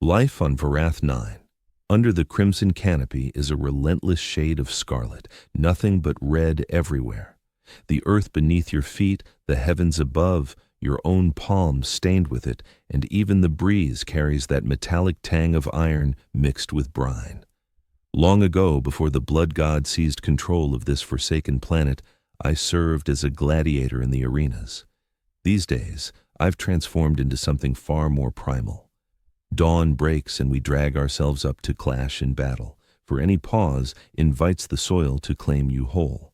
Life on Varath 9. Under the crimson canopy is a relentless shade of scarlet, nothing but red everywhere. The earth beneath your feet, the heavens above, your own palms stained with it, and even the breeze carries that metallic tang of iron mixed with brine. Long ago, before the blood god seized control of this forsaken planet, I served as a gladiator in the arenas. These days, I've transformed into something far more primal. Dawn breaks and we drag ourselves up to clash in battle, for any pause invites the soil to claim you whole.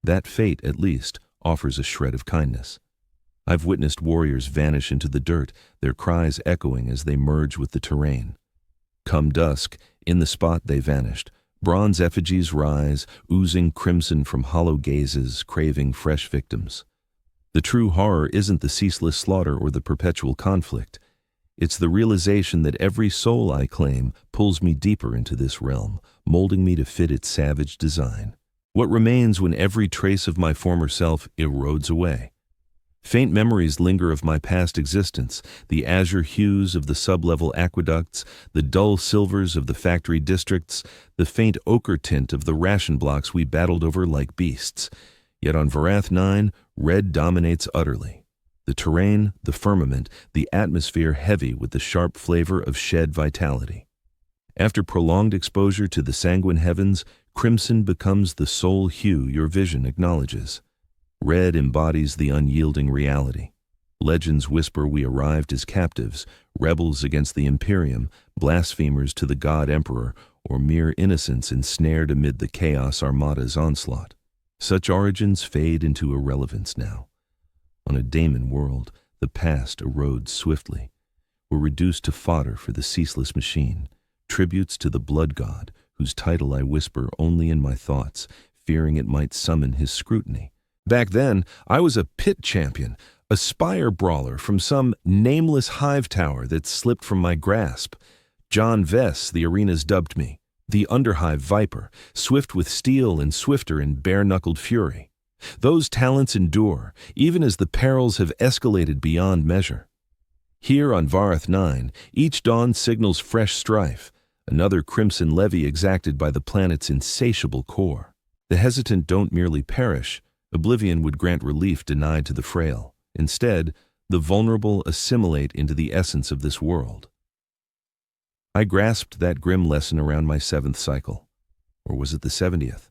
That fate, at least, offers a shred of kindness. I've witnessed warriors vanish into the dirt, their cries echoing as they merge with the terrain. Come dusk, in the spot they vanished, bronze effigies rise, oozing crimson from hollow gazes, craving fresh victims. The true horror isn't the ceaseless slaughter or the perpetual conflict. It's the realization that every soul I claim pulls me deeper into this realm, molding me to fit its savage design. What remains when every trace of my former self erodes away? Faint memories linger of my past existence, the azure hues of the sub-level aqueducts, the dull silvers of the factory districts, the faint ochre tint of the ration blocks we battled over like beasts. Yet on Varath 9, red dominates utterly. The terrain, the firmament, the atmosphere heavy with the sharp flavor of shed vitality. After prolonged exposure to the sanguine heavens, crimson becomes the sole hue your vision acknowledges. Red embodies the unyielding reality. Legends whisper we arrived as captives, rebels against the Imperium, blasphemers to the god emperor, or mere innocents ensnared amid the chaos armada's onslaught. Such origins fade into irrelevance now. On a daemon world, the past erodes swiftly. We're reduced to fodder for the ceaseless machine, tributes to the blood god, whose title I whisper only in my thoughts, fearing it might summon his scrutiny. Back then, I was a pit champion, a spire brawler from some nameless hive tower that slipped from my grasp. John Vess, the arenas dubbed me, the Underhive Viper, swift with steel and swifter in bare-knuckled fury. Those talents endure, even as the perils have escalated beyond measure. Here on Varath 9, each dawn signals fresh strife, another crimson levy exacted by the planet's insatiable core. The hesitant don't merely perish, oblivion would grant relief denied to the frail. Instead, the vulnerable assimilate into the essence of this world. I grasped that grim lesson around my 7th cycle. Or was it the 70th?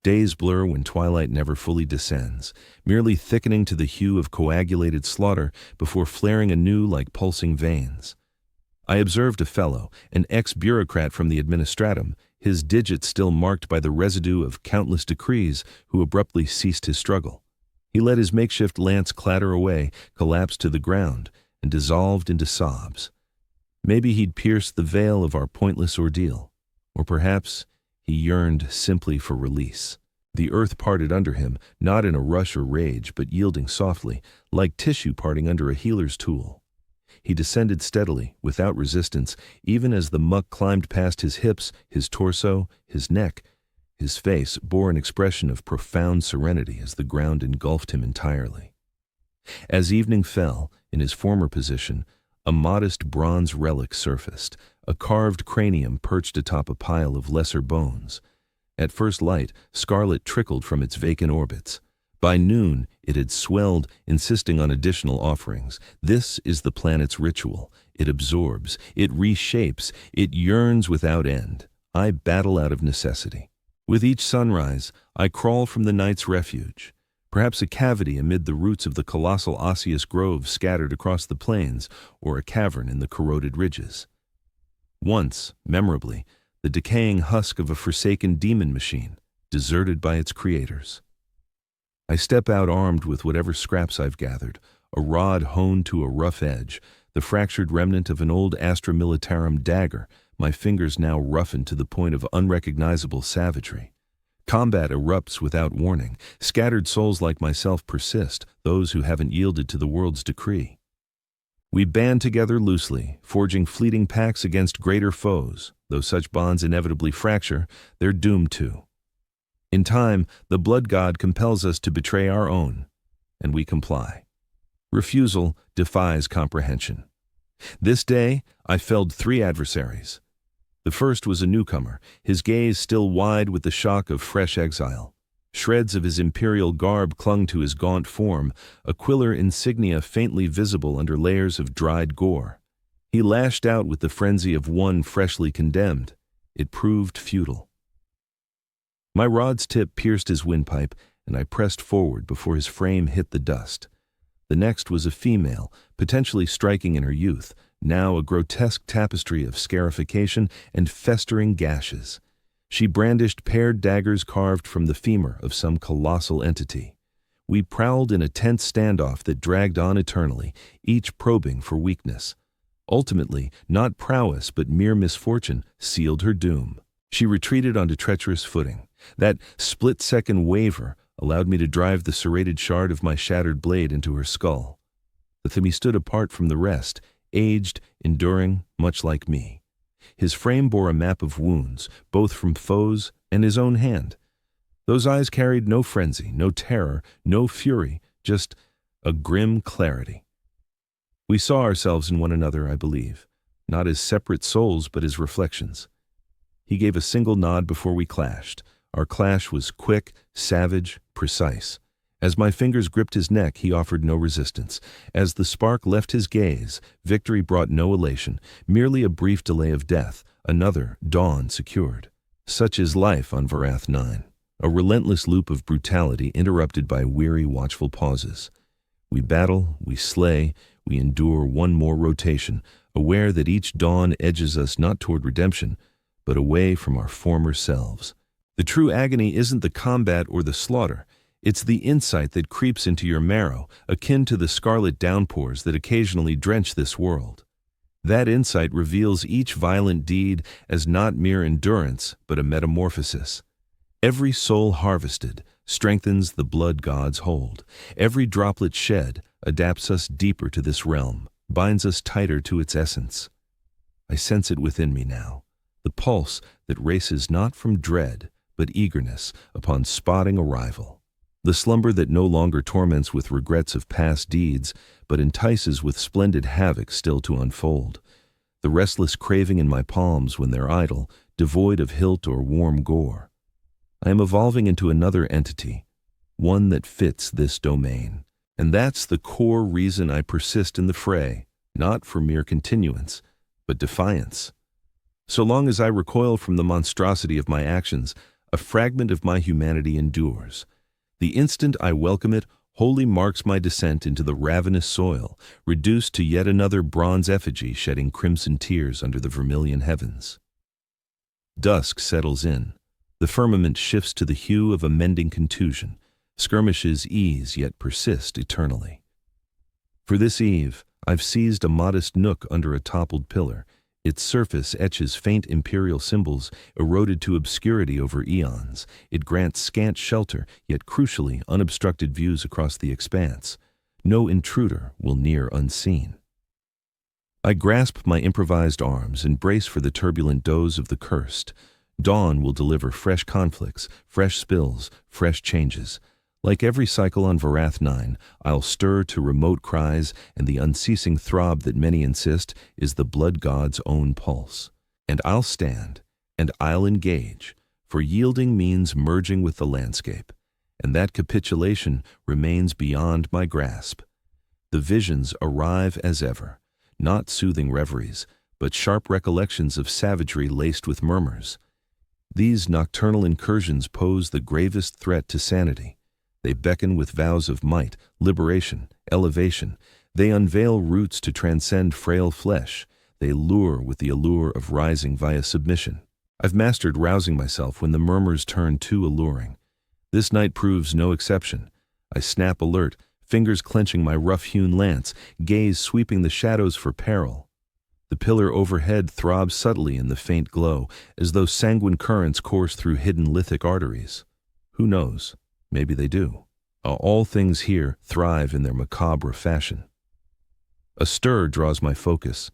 Days blur when twilight never fully descends, merely thickening to the hue of coagulated slaughter before flaring anew like pulsing veins. I observed a fellow, an ex-bureaucrat from the administratum, his digits still marked by the residue of countless decrees, who abruptly ceased his struggle. He let his makeshift lance clatter away, collapsed to the ground, and dissolved into sobs. Maybe he'd pierced the veil of our pointless ordeal, or perhaps he yearned simply for release. The earth parted under him, not in a rush or rage, but yielding softly, like tissue parting under a healer's tool. He descended steadily, without resistance, even as the muck climbed past his hips, his torso, his neck. His face bore an expression of profound serenity as the ground engulfed him entirely. As evening fell, in his former position, a modest bronze relic surfaced, a carved cranium perched atop a pile of lesser bones. At first light, scarlet trickled from its vacant orbits. By noon, it had swelled, insisting on additional offerings. This is the planet's ritual. It absorbs, it reshapes, it yearns without end. I battle out of necessity. With each sunrise, I crawl from the night's refuge. Perhaps a cavity amid the roots of the colossal osseous grove scattered across the plains, or a cavern in the corroded ridges. Once, memorably, the decaying husk of a forsaken demon machine, deserted by its creators. I step out armed with whatever scraps I've gathered, a rod honed to a rough edge, the fractured remnant of an old Astra Militarum dagger, my fingers now roughened to the point of unrecognizable savagery. Combat erupts without warning. Scattered souls like myself persist, those who haven't yielded to the world's decree. We band together loosely, forging fleeting pacts against greater foes. Though such bonds inevitably fracture, they're doomed to. In time, the blood god compels us to betray our own, and we comply. Refusal defies comprehension. This day, I felled 3 adversaries. The first was a newcomer, his gaze still wide with the shock of fresh exile. Shreds of his imperial garb clung to his gaunt form, aquillar insignia faintly visible under layers of dried gore. He lashed out with the frenzy of one freshly condemned. It proved futile. My rod's tip pierced his windpipe, and I pressed forward before his frame hit the dust. The next was a female, potentially striking in her youth, now a grotesque tapestry of scarification and festering gashes. She brandished paired daggers carved from the femur of some colossal entity. We prowled in a tense standoff that dragged on eternally, each probing for weakness. Ultimately, not prowess but mere misfortune sealed her doom. She retreated onto treacherous footing. That split-second waver allowed me to drive the serrated shard of my shattered blade into her skull. The Thimi stood apart from the rest, aged, enduring, much like me. His frame bore a map of wounds, both from foes and his own hand. Those eyes carried no frenzy, no terror, no fury, just a grim clarity. We saw ourselves in one another, I believe, not as separate souls but as reflections. He gave a single nod before we clashed. Our clash was quick, savage, precise. As my fingers gripped his neck, he offered no resistance. As the spark left his gaze, victory brought no elation, merely a brief delay of death, another dawn secured. Such is life on Varath 9, a relentless loop of brutality interrupted by weary, watchful pauses. We battle, we slay, we endure one more rotation, aware that each dawn edges us not toward redemption, but away from our former selves. The true agony isn't the combat or the slaughter. It's the insight that creeps into your marrow, akin to the scarlet downpours that occasionally drench this world. That insight reveals each violent deed as not mere endurance, but a metamorphosis. Every soul harvested strengthens the blood god's hold. Every droplet shed adapts us deeper to this realm, binds us tighter to its essence. I sense it within me now, the pulse that races not from dread, but eagerness upon spotting arrival. The slumber that no longer torments with regrets of past deeds, but entices with splendid havoc still to unfold. The restless craving in my palms when they're idle, devoid of hilt or warm gore. I am evolving into another entity, one that fits this domain. And that's the core reason I persist in the fray, not for mere continuance, but defiance. So long as I recoil from the monstrosity of my actions, a fragment of my humanity endures. The instant I welcome it wholly marks my descent into the ravenous soil, reduced to yet another bronze effigy shedding crimson tears under the vermilion heavens. Dusk settles in. The firmament shifts to the hue of a mending contusion. Skirmishes ease yet persist eternally. For this eve, I've seized a modest nook under a toppled pillar. Its surface etches faint imperial symbols, eroded to obscurity over eons. It grants scant shelter, yet crucially unobstructed views across the expanse. No intruder will near unseen. I grasp my improvised arms and brace for the turbulent doze of the cursed. Dawn will deliver fresh conflicts, fresh spills, fresh changes. Like every cycle on Varath 9, I'll stir to remote cries, and the unceasing throb that many insist is the blood god's own pulse. And I'll stand, and I'll engage, for yielding means merging with the landscape, and that capitulation remains beyond my grasp. The visions arrive as ever, not soothing reveries, but sharp recollections of savagery laced with murmurs. These nocturnal incursions pose the gravest threat to sanity. They beckon with vows of might, liberation, elevation. They unveil roots to transcend frail flesh. They lure with the allure of rising via submission. I've mastered rousing myself when the murmurs turn too alluring. This night proves no exception. I snap alert, fingers clenching my rough-hewn lance, gaze sweeping the shadows for peril. The pillar overhead throbs subtly in the faint glow, as though sanguine currents course through hidden lithic arteries. Who knows? Maybe they do. All things here thrive in their macabre fashion. A stir draws my focus.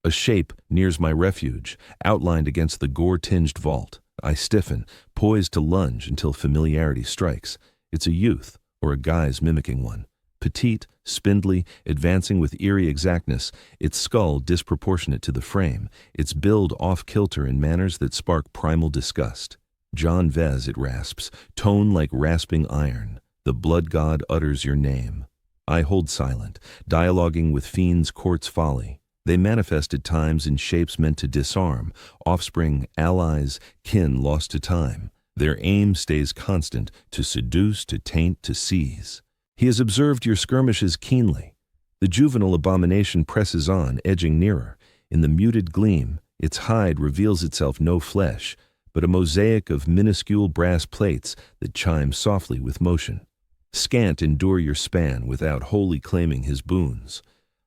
A shape nears my refuge, outlined against the gore-tinged vault. I stiffen, poised to lunge until familiarity strikes. It's a youth, or a guise mimicking one. Petite, spindly, advancing with eerie exactness, its skull disproportionate to the frame, its build off-kilter in manners that spark primal disgust. John Vez, it rasps, tone like rasping iron. The blood god utters your name. I hold silent, dialoguing with fiends' court's folly. They manifest at times in shapes meant to disarm, offspring, allies, kin lost to time. Their aim stays constant, to seduce, to taint, to seize. He has observed your skirmishes keenly. The juvenile abomination presses on, edging nearer. In the muted gleam, its hide reveals itself no flesh, but a mosaic of minuscule brass plates that chime softly with motion. Scant endure your span without wholly claiming his boons.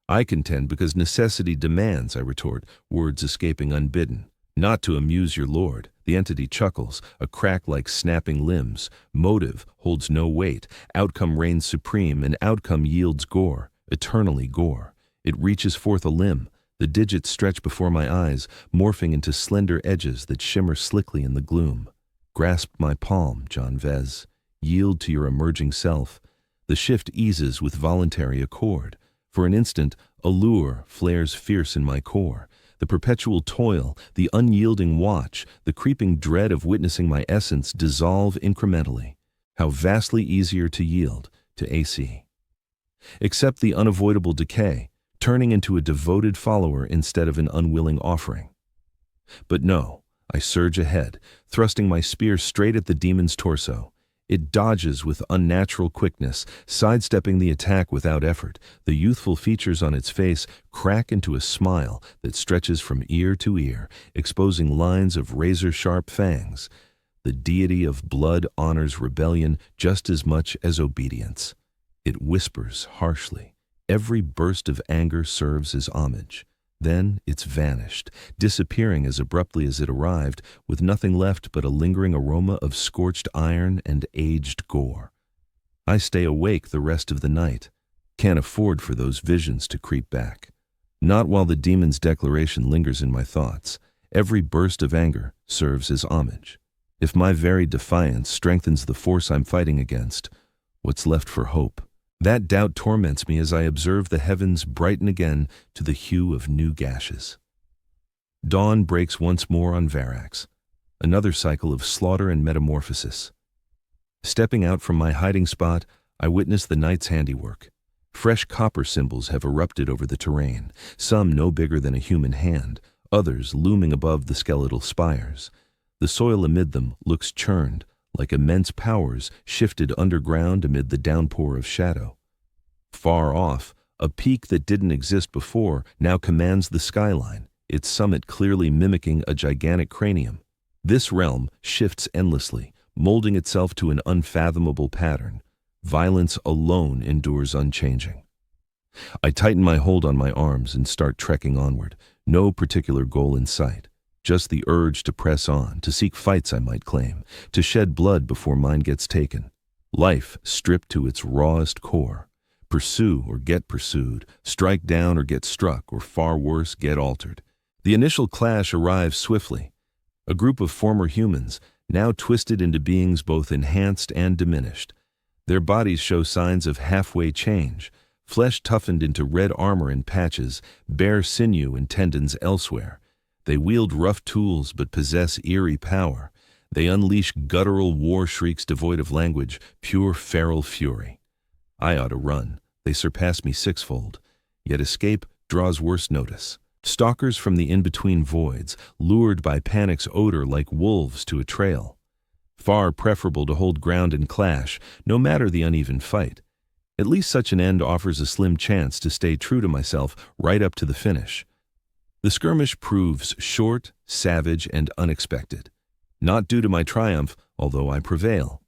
I contend because necessity demands, I retort, words escaping unbidden. Not to amuse your lord. The entity chuckles, a crack like snapping limbs. Motive holds no weight. Outcome reigns supreme, and outcome yields gore, eternally gore. It reaches forth a limb. The digits stretch before my eyes, morphing into slender edges that shimmer slickly in the gloom. Grasp my palm, John Vez. Yield to your emerging self. The shift eases with voluntary accord. For an instant, allure flares fierce in my core. The perpetual toil, the unyielding watch, the creeping dread of witnessing my essence dissolve incrementally. How vastly easier to yield to AC. Accept the unavoidable decay, turning into a devoted follower instead of an unwilling offering. But no, I surge ahead, thrusting my spear straight at the demon's torso. It dodges with unnatural quickness, sidestepping the attack without effort. The youthful features on its face crack into a smile that stretches from ear to ear, exposing lines of razor-sharp fangs. The deity of blood honors rebellion just as much as obedience. It whispers harshly. Every burst of anger serves as homage. Then it's vanished, disappearing as abruptly as it arrived, with nothing left but a lingering aroma of scorched iron and aged gore. I stay awake the rest of the night. Can't afford for those visions to creep back. Not while the demon's declaration lingers in my thoughts. Every burst of anger serves as homage. If my very defiance strengthens the force I'm fighting against, what's left for hope? That doubt torments me as I observe the heavens brighten again to the hue of new gashes. Dawn breaks once more on Varax, another cycle of slaughter and metamorphosis. Stepping out from my hiding spot, I witness the night's handiwork. Fresh copper symbols have erupted over the terrain, some no bigger than a human hand, others looming above the skeletal spires. The soil amid them looks churned, like immense powers shifted underground amid the downpour of shadow. Far off, a peak that didn't exist before now commands the skyline, its summit clearly mimicking a gigantic cranium. This realm shifts endlessly, molding itself to an unfathomable pattern. Violence alone endures unchanging. I tighten my hold on my arms and start trekking onward, no particular goal in sight. Just the urge to press on, to seek fights I might claim, to shed blood before mine gets taken. Life stripped to its rawest core. Pursue or get pursued, strike down or get struck, or far worse, get altered. The initial clash arrives swiftly. A group of former humans, now twisted into beings both enhanced and diminished. Their bodies show signs of halfway change, flesh toughened into red armor in patches, bare sinew and tendons elsewhere. They wield rough tools but possess eerie power. They unleash guttural war shrieks devoid of language, pure feral fury. I ought to run. They surpass me sixfold. Yet escape draws worse notice. Stalkers from the in-between voids, lured by panic's odor like wolves to a trail. Far preferable to hold ground and clash, no matter the uneven fight. At least such an end offers a slim chance to stay true to myself right up to the finish. The skirmish proves short, savage, and unexpected. Not due to my triumph, although I prevail.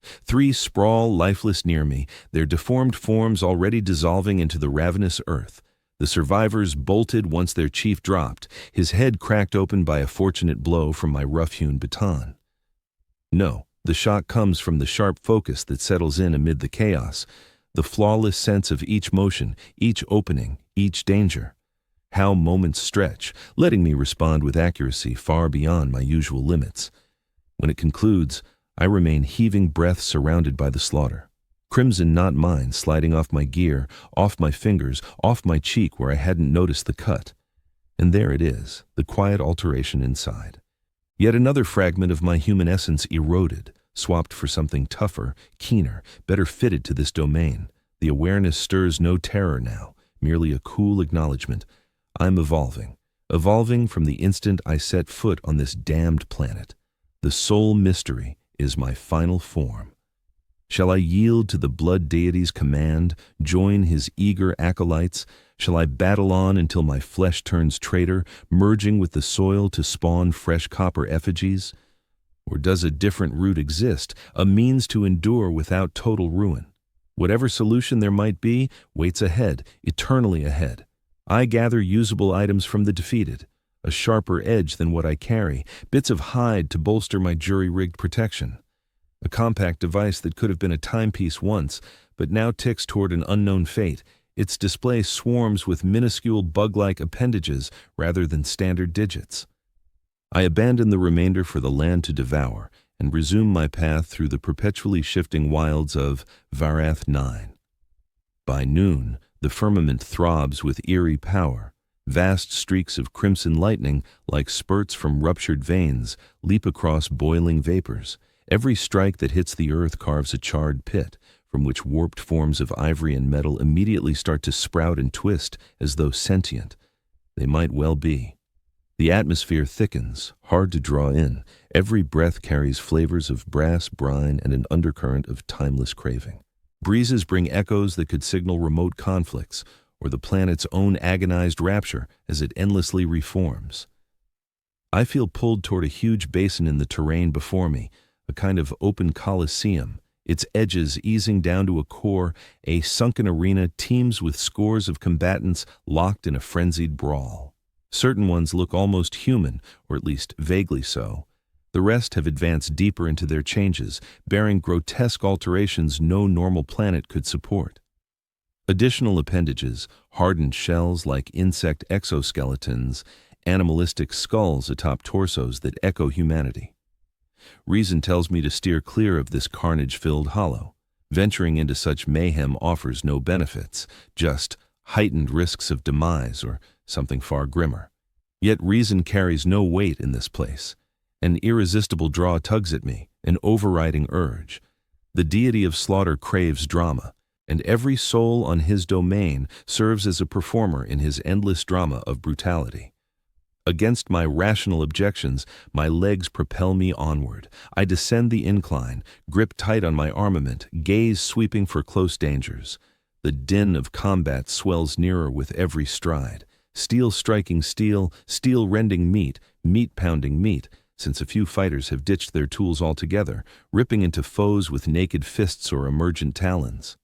3 sprawl lifeless near me, their deformed forms already dissolving into the ravenous earth. The survivors bolted once their chief dropped, his head cracked open by a fortunate blow from my rough-hewn baton. No, the shock comes from the sharp focus that settles in amid the chaos, the flawless sense of each motion, each opening, each danger. How moments stretch, letting me respond with accuracy far beyond my usual limits. When it concludes, I remain heaving breath surrounded by the slaughter. Crimson not mine, sliding off my gear, off my fingers, off my cheek where I hadn't noticed the cut. And there it is, the quiet alteration inside. Yet another fragment of my human essence eroded, swapped for something tougher, keener, better fitted to this domain. The awareness stirs no terror now, merely a cool acknowledgement. I'm evolving. Evolving from the instant I set foot on this damned planet. The sole mystery is my final form. Shall I yield to the blood deity's command, join his eager acolytes? Shall I battle on until my flesh turns traitor, merging with the soil to spawn fresh copper effigies? Or does a different route exist, a means to endure without total ruin? Whatever solution there might be waits ahead, eternally ahead. I gather usable items from the defeated, a sharper edge than what I carry, bits of hide to bolster my jury-rigged protection. A compact device that could have been a timepiece once, but now ticks toward an unknown fate. Its display swarms with minuscule bug-like appendages rather than standard digits. I abandon the remainder for the land to devour and resume my path through the perpetually shifting wilds of Warhammer 9. By noon, the firmament throbs with eerie power. Vast streaks of crimson lightning, like spurts from ruptured veins, leap across boiling vapors. Every strike that hits the earth carves a charred pit, from which warped forms of ivory and metal immediately start to sprout and twist as though sentient. They might well be. The atmosphere thickens, hard to draw in. Every breath carries flavors of brass, brine, and an undercurrent of timeless craving. Breezes bring echoes that could signal remote conflicts, or the planet's own agonized rapture as it endlessly reforms. I feel pulled toward a huge basin in the terrain before me, a kind of open coliseum, its edges easing down to a core. A sunken arena teems with scores of combatants locked in a frenzied brawl. Certain ones look almost human, or at least vaguely so. The rest have advanced deeper into their changes, bearing grotesque alterations no normal planet could support. Additional appendages, hardened shells like insect exoskeletons, animalistic skulls atop torsos that echo humanity. Reason tells me to steer clear of this carnage-filled hollow. Venturing into such mayhem offers no benefits, just heightened risks of demise or something far grimmer. Yet reason carries no weight in this place. An irresistible draw tugs at me, an overriding urge. The deity of slaughter craves drama, and every soul on his domain serves as a performer in his endless drama of brutality. Against my rational objections, my legs propel me onward. I descend the incline, grip tight on my armament, gaze sweeping for close dangers. The din of combat swells nearer with every stride. Steel striking steel, steel rending meat, meat pounding meat, since a few fighters have ditched their tools altogether, ripping into foes with naked fists or emergent talons.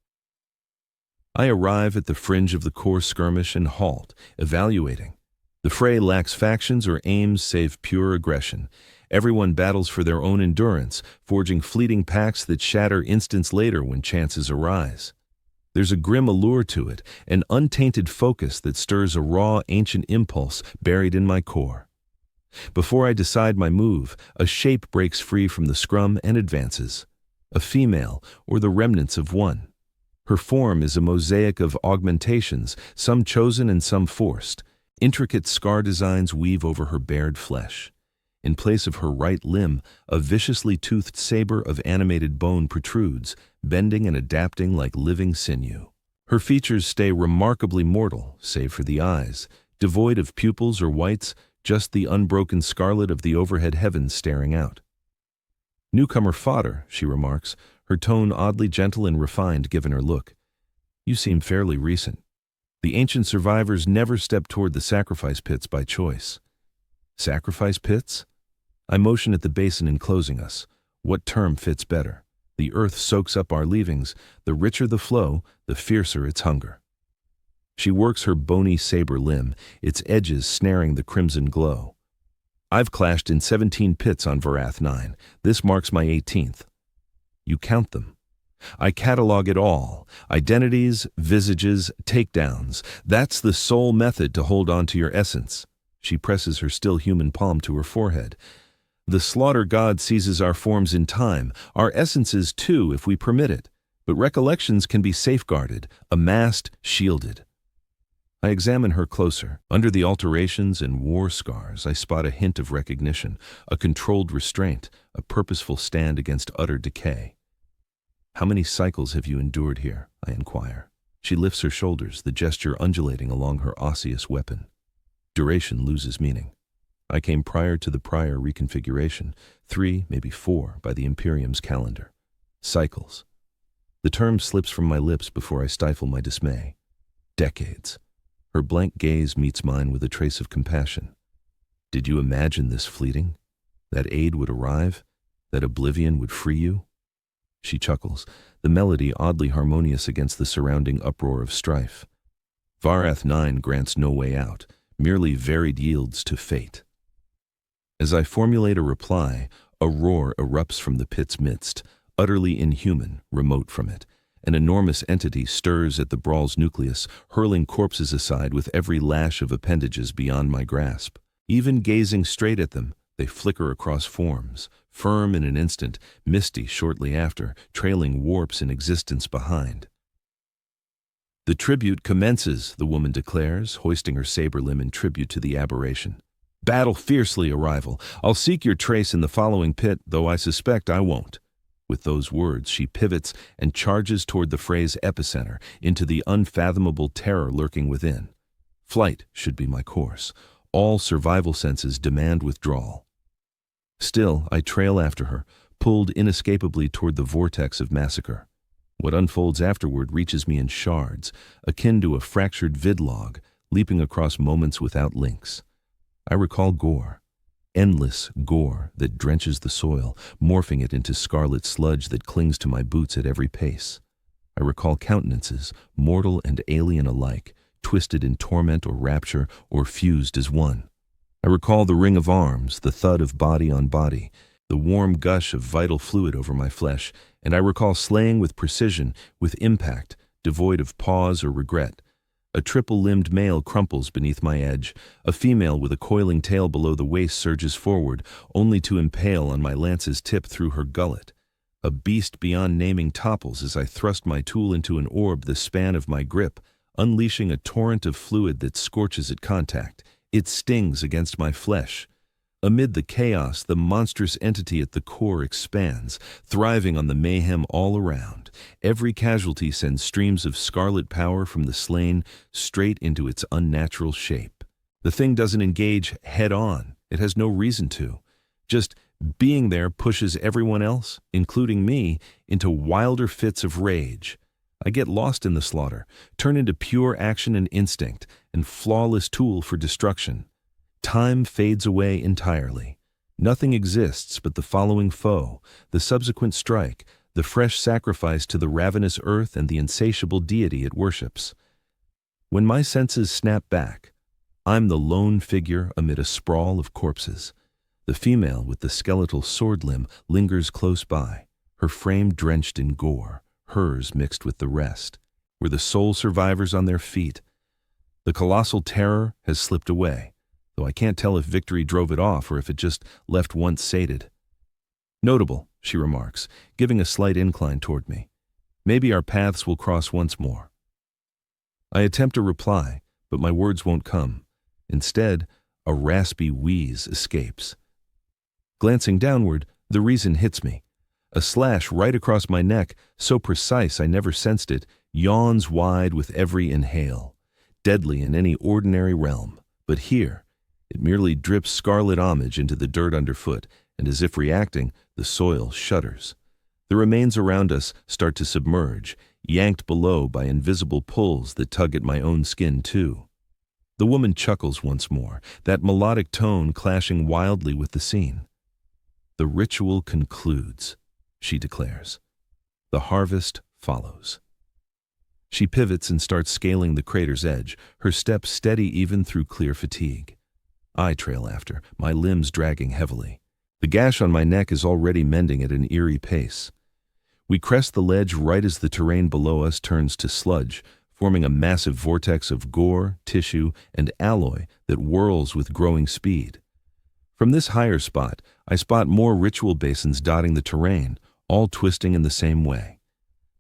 I arrive at the fringe of the core skirmish and halt, evaluating. The fray lacks factions or aims save pure aggression. Everyone battles for their own endurance, forging fleeting pacts that shatter instants later when chances arise. There's a grim allure to it, an untainted focus that stirs a raw, ancient impulse buried in my core. Before I decide my move, a shape breaks free from the scrum and advances. A female, or the remnants of one. Her form is a mosaic of augmentations, some chosen and some forced. Intricate scar designs weave over her bared flesh. In place of her right limb, a viciously toothed saber of animated bone protrudes, bending and adapting like living sinew. Her features stay remarkably mortal, save for the eyes, devoid of pupils or whites, just the unbroken scarlet of the overhead heavens staring out. "Newcomer fodder," she remarks, her tone oddly gentle and refined given her look. "You seem fairly recent. The ancient survivors never stepped toward the sacrifice pits by choice." Sacrifice pits? I motion at the basin enclosing us. What term fits better? The earth soaks up our leavings. The richer the flow, the fiercer its hunger. She works her bony saber limb, its edges snaring the crimson glow. "I've clashed in 17 pits on Warhammer 9. This marks my 18th. "You count them." "I catalog it all. Identities, visages, takedowns. That's the sole method to hold on to your essence." She presses her still human palm to her forehead. "The slaughter god seizes our forms in time, our essences too, if we permit it. But recollections can be safeguarded, amassed, shielded. I examine her closer. Under the alterations and war scars, I spot a hint of recognition, a controlled restraint, a purposeful stand against utter decay. "How many cycles have you endured here?" I inquire. She lifts her shoulders, the gesture undulating along her osseous weapon. Duration loses meaning. I came prior to the prior reconfiguration, 3, maybe 4, by the Imperium's calendar. Cycles. The term slips from my lips before I stifle my dismay. Decades. Her blank gaze meets mine with a trace of compassion. Did you imagine this fleeting? That aid would arrive? That oblivion would free you? She chuckles, the melody oddly harmonious against the surrounding uproar of strife. Varath 9 grants no way out, merely varied yields to fate. As I formulate a reply, a roar erupts from the pit's midst, utterly inhuman, remote from it. An enormous entity stirs at the brawl's nucleus, hurling corpses aside with every lash of appendages beyond my grasp. Even gazing straight at them, they flicker across forms, firm in an instant, misty shortly after, trailing warps in existence behind. "The tribute commences," the woman declares, hoisting her saber limb in tribute to the aberration. "Battle fiercely, arrival. I'll seek your trace in the following pit, though I suspect I won't." With those words, she pivots and charges toward the fray's epicenter, into the unfathomable terror lurking within. Flight should be my course. All survival senses demand withdrawal. Still, I trail after her, pulled inescapably toward the vortex of massacre. What unfolds afterward reaches me in shards, akin to a fractured vidlog, leaping across moments without links. I recall gore. Endless gore that drenches the soil, morphing it into scarlet sludge that clings to my boots at every pace. I recall countenances, mortal and alien alike, twisted in torment or rapture or fused as one. I recall the ring of arms, the thud of body on body, the warm gush of vital fluid over my flesh, and I recall slaying with precision, with impact, devoid of pause or regret. A triple-limbed male crumples beneath my edge. A female with a coiling tail below the waist surges forward, only to impale on my lance's tip through her gullet. A beast beyond naming topples as I thrust my tool into an orb the span of my grip, unleashing a torrent of fluid that scorches at contact. It stings against my flesh. Amid the chaos, the monstrous entity at the core expands, thriving on the mayhem all around. Every casualty sends streams of scarlet power from the slain straight into its unnatural shape. The thing doesn't engage head-on. It has no reason to. Just being there pushes everyone else, including me, into wilder fits of rage. I get lost in the slaughter, turn into pure action and instinct, and flawless tool for destruction. Time fades away entirely. Nothing exists but the following foe, the subsequent strike, the fresh sacrifice to the ravenous earth and the insatiable deity it worships. When my senses snap back, I'm the lone figure amid a sprawl of corpses. The female with the skeletal sword limb lingers close by, her frame drenched in gore, hers mixed with the rest. We're the sole survivors on their feet. The colossal terror has slipped away, though I can't tell if victory drove it off or if it just left once sated. "Notable," she remarks, giving a slight incline toward me. "Maybe our paths will cross once more." I attempt a reply, but my words won't come. Instead, a raspy wheeze escapes. Glancing downward, the reason hits me. A slash right across my neck, so precise I never sensed it, yawns wide with every inhale. Deadly in any ordinary realm, but here, it merely drips scarlet homage into the dirt underfoot, and as if reacting, the soil shudders. The remains around us start to submerge, yanked below by invisible pulls that tug at my own skin too. The woman chuckles once more, that melodic tone clashing wildly with the scene. "The ritual concludes," she declares. "The harvest follows." She pivots and starts scaling the crater's edge, her steps steady even through clear fatigue. I trail after, my limbs dragging heavily. The gash on my neck is already mending at an eerie pace. We crest the ledge right as the terrain below us turns to sludge, forming a massive vortex of gore, tissue, and alloy that whirls with growing speed. From this higher spot, I spot more ritual basins dotting the terrain, all twisting in the same way.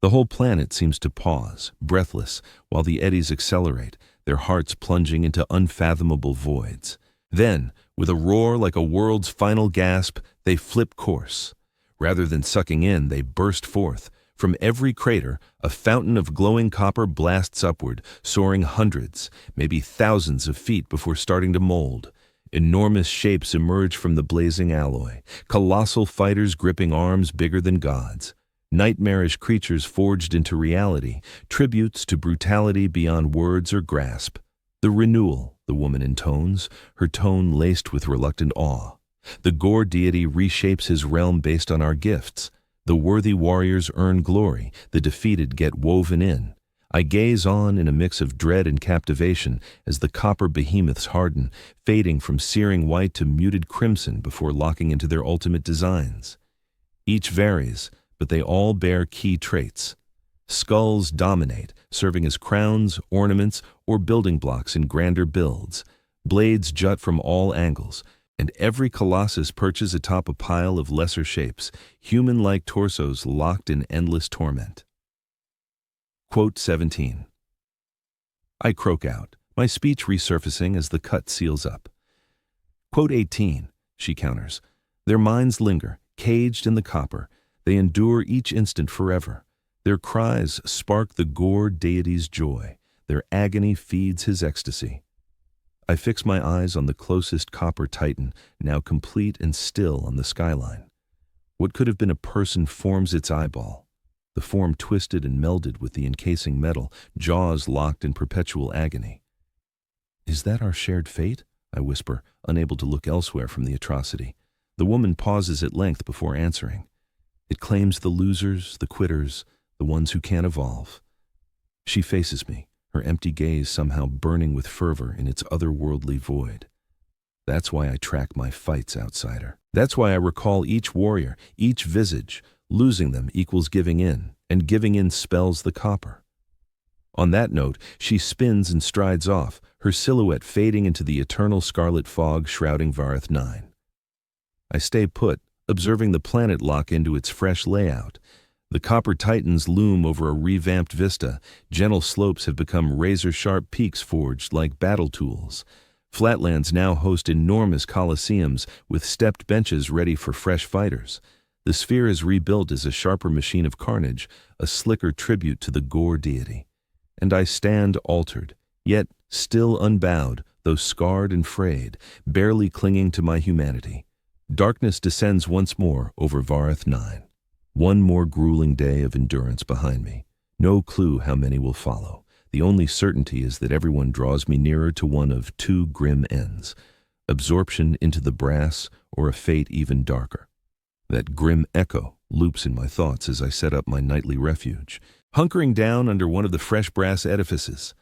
The whole planet seems to pause, breathless, while the eddies accelerate, their hearts plunging into unfathomable voids. Then, with a roar like a world's final gasp, they flip course. Rather than sucking in, they burst forth. From every crater, a fountain of glowing copper blasts upward, soaring hundreds, maybe thousands of feet before starting to mold. Enormous shapes emerge from the blazing alloy, colossal fighters gripping arms bigger than gods. Nightmarish creatures forged into reality, tributes to brutality beyond words or grasp. The renewal, the woman intones, her tone laced with reluctant awe. The gore deity reshapes his realm based on our gifts. The worthy warriors earn glory, the defeated get woven in. I gaze on in a mix of dread and captivation as the copper behemoths harden, fading from searing white to muted crimson before locking into their ultimate designs. Each varies, but they all bear key traits. Skulls dominate, serving as crowns, ornaments, or building blocks in grander builds. Blades jut from all angles, and every colossus perches atop a pile of lesser shapes, human-like torsos locked in endless torment. Quote 17. I croak out, my speech resurfacing as the cut seals up. Quote 18, she counters. Their minds linger, caged in the copper. They endure each instant forever. Their cries spark the gore deity's joy. Their agony feeds his ecstasy. I fix my eyes on the closest copper titan, now complete and still on the skyline. What could have been a person forms its eyeball. The form twisted and melded with the encasing metal, jaws locked in perpetual agony. Is that our shared fate? I whisper, unable to look elsewhere from the atrocity. The woman pauses at length before answering. It claims the losers, the quitters, the ones who can't evolve. She faces me, her empty gaze somehow burning with fervor in its otherworldly void. That's why I track my fights, outsider. That's why I recall each warrior, each visage. Losing them equals giving in, and giving in spells the copper. On that note, she spins and strides off, her silhouette fading into the eternal scarlet fog shrouding Vareth 9. I stay put, observing the planet lock into its fresh layout. The copper titans loom over a revamped vista. Gentle slopes have become razor-sharp peaks forged like battle tools. Flatlands now host enormous coliseums with stepped benches ready for fresh fighters. The sphere is rebuilt as a sharper machine of carnage, a slicker tribute to the gore deity. And I stand altered, yet still unbowed, though scarred and frayed, barely clinging to my humanity. Darkness descends once more over Vareth 9. One more grueling day of endurance behind me. No clue how many will follow. The only certainty is that everyone draws me nearer to one of two grim ends: absorption into the brass, or a fate even darker. That grim echo loops in my thoughts as I set up my nightly refuge, hunkering down under one of the fresh brass edifices.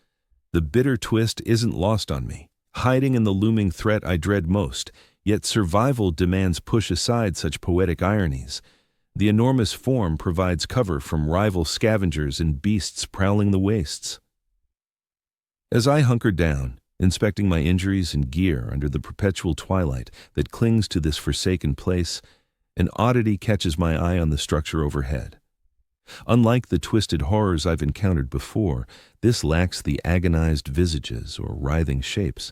The bitter twist isn't lost on me, hiding in the looming threat I dread most. Yet survival demands push aside such poetic ironies. The enormous form provides cover from rival scavengers and beasts prowling the wastes. As I hunker down, inspecting my injuries and gear under the perpetual twilight that clings to this forsaken place, an oddity catches my eye on the structure overhead. Unlike the twisted horrors I've encountered before, this lacks the agonized visages or writhing shapes.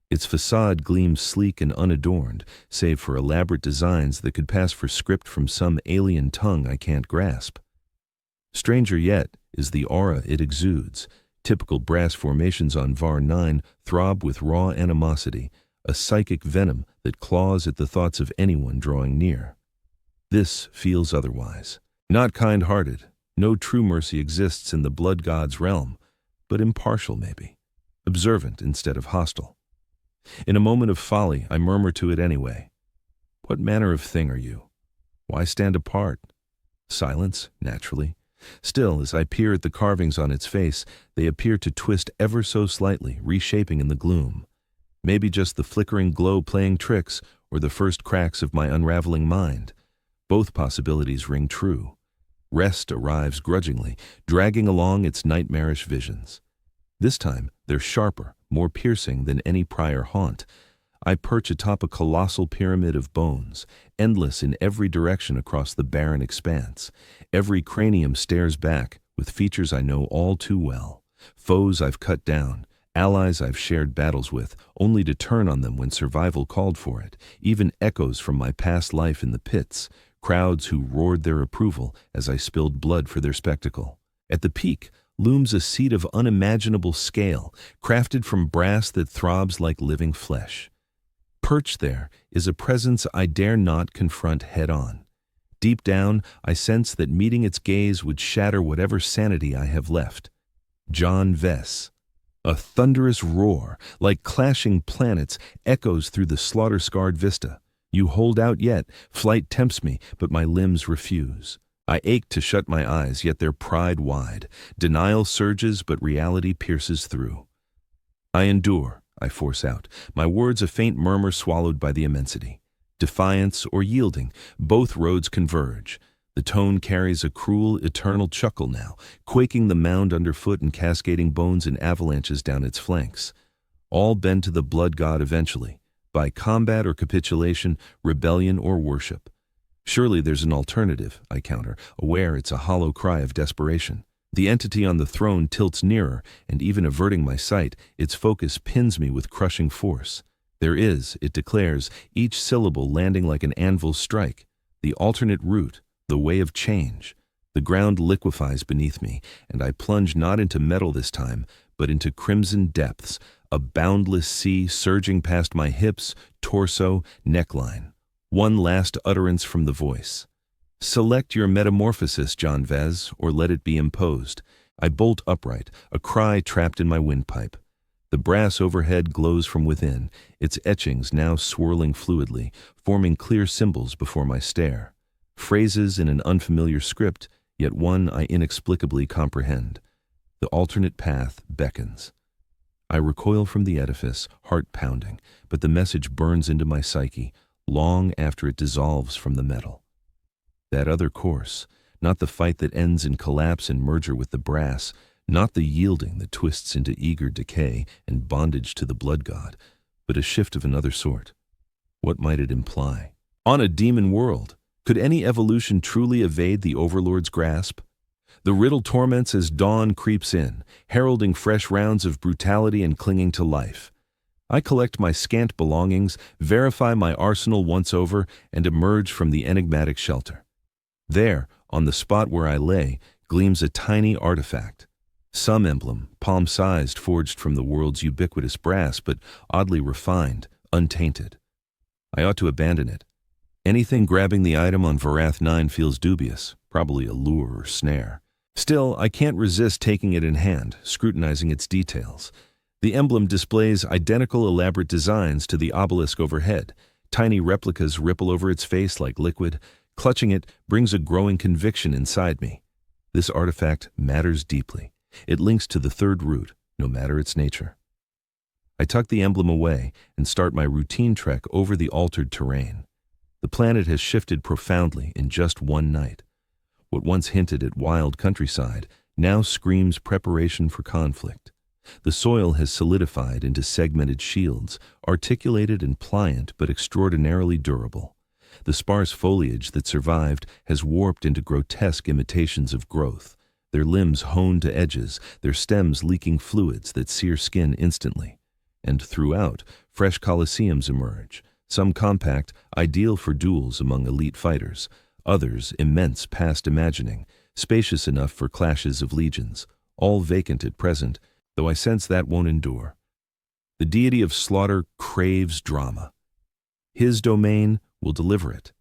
Its facade gleams sleek and unadorned, save for elaborate designs that could pass for script from some alien tongue I can't grasp. Stranger yet is the aura it exudes. Typical brass formations on Var 9 throb with raw animosity, a psychic venom that claws at the thoughts of anyone drawing near. This feels otherwise. Not kind-hearted, no true mercy exists in the blood god's realm, but impartial maybe, observant instead of hostile. In a moment of folly, I murmur to it anyway. What manner of thing are you? Why stand apart? Silence, naturally. Still, as I peer at the carvings on its face, they appear to twist ever so slightly, reshaping in the gloom. Maybe just the flickering glow playing tricks, or the first cracks of my unraveling mind. Both possibilities ring true. Rest arrives grudgingly, dragging along its nightmarish visions. This time, they're sharper, more piercing than any prior haunt. I perch atop a colossal pyramid of bones, endless in every direction across the barren expanse. Every cranium stares back, with features I know all too well. Foes I've cut down, allies I've shared battles with, only to turn on them when survival called for it. Even echoes from my past life in the pits, crowds who roared their approval as I spilled blood for their spectacle. At the peak looms a seat of unimaginable scale, crafted from brass that throbs like living flesh. Perched there is a presence I dare not confront head-on. Deep down, I sense that meeting its gaze would shatter whatever sanity I have left. John Vess. A thunderous roar, like clashing planets, echoes through the slaughter-scarred vista. You hold out yet, flight tempts me, but my limbs refuse. I ache to shut my eyes, yet they're pried wide. Denial surges, but reality pierces through. I endure, I force out, my words a faint murmur swallowed by the immensity. Defiance or yielding, both roads converge. The tone carries a cruel, eternal chuckle now, quaking the mound underfoot and cascading bones in avalanches down its flanks. All bend to the blood god eventually, by combat or capitulation, rebellion or worship. Surely there's an alternative, I counter, aware it's a hollow cry of desperation. The entity on the throne tilts nearer, and even averting my sight, its focus pins me with crushing force. There is, it declares, each syllable landing like an anvil strike. The alternate route, the way of change. The ground liquefies beneath me, and I plunge not into metal this time, but into crimson depths, a boundless sea surging past my hips, torso, neckline. One last utterance from the voice. Select your metamorphosis, John Vez, or let it be imposed. I bolt upright, a cry trapped in my windpipe. The brass overhead glows from within, its etchings now swirling fluidly, forming clear symbols before my stare. Phrases in an unfamiliar script, yet one I inexplicably comprehend. The alternate path beckons. I recoil from the edifice, heart pounding, but the message burns into my psyche, long after it dissolves from the metal. That other course, not the fight that ends in collapse and merger with the brass, not the yielding that twists into eager decay and bondage to the blood god, but a shift of another sort. What might it imply? On a demon world, could any evolution truly evade the Overlord's grasp? The riddle torments as dawn creeps in, heralding fresh rounds of brutality and clinging to life. I collect my scant belongings, verify my arsenal once over, and emerge from the enigmatic shelter. There, on the spot where I lay, gleams a tiny artifact. Some emblem, palm-sized, forged from the world's ubiquitous brass, but oddly refined, untainted. I ought to abandon it. Anything grabbing the item on Varath 9 feels dubious, probably a lure or snare. Still, I can't resist taking it in hand, scrutinizing its details. The emblem displays identical elaborate designs to the obelisk overhead. Tiny replicas ripple over its face like liquid. Clutching it brings a growing conviction inside me. This artifact matters deeply. It links to the third route, no matter its nature. I tuck the emblem away and start my routine trek over the altered terrain. The planet has shifted profoundly in just one night. What once hinted at wild countryside now screams preparation for conflict. The soil has solidified into segmented shields, articulated and pliant but extraordinarily durable. The sparse foliage that survived has warped into grotesque imitations of growth, their limbs honed to edges, their stems leaking fluids that sear skin instantly. And throughout, fresh colosseums emerge, some compact, ideal for duels among elite fighters, others immense past imagining, spacious enough for clashes of legions, all vacant at present, though I sense that won't endure. The deity of slaughter craves drama. His domain will deliver it.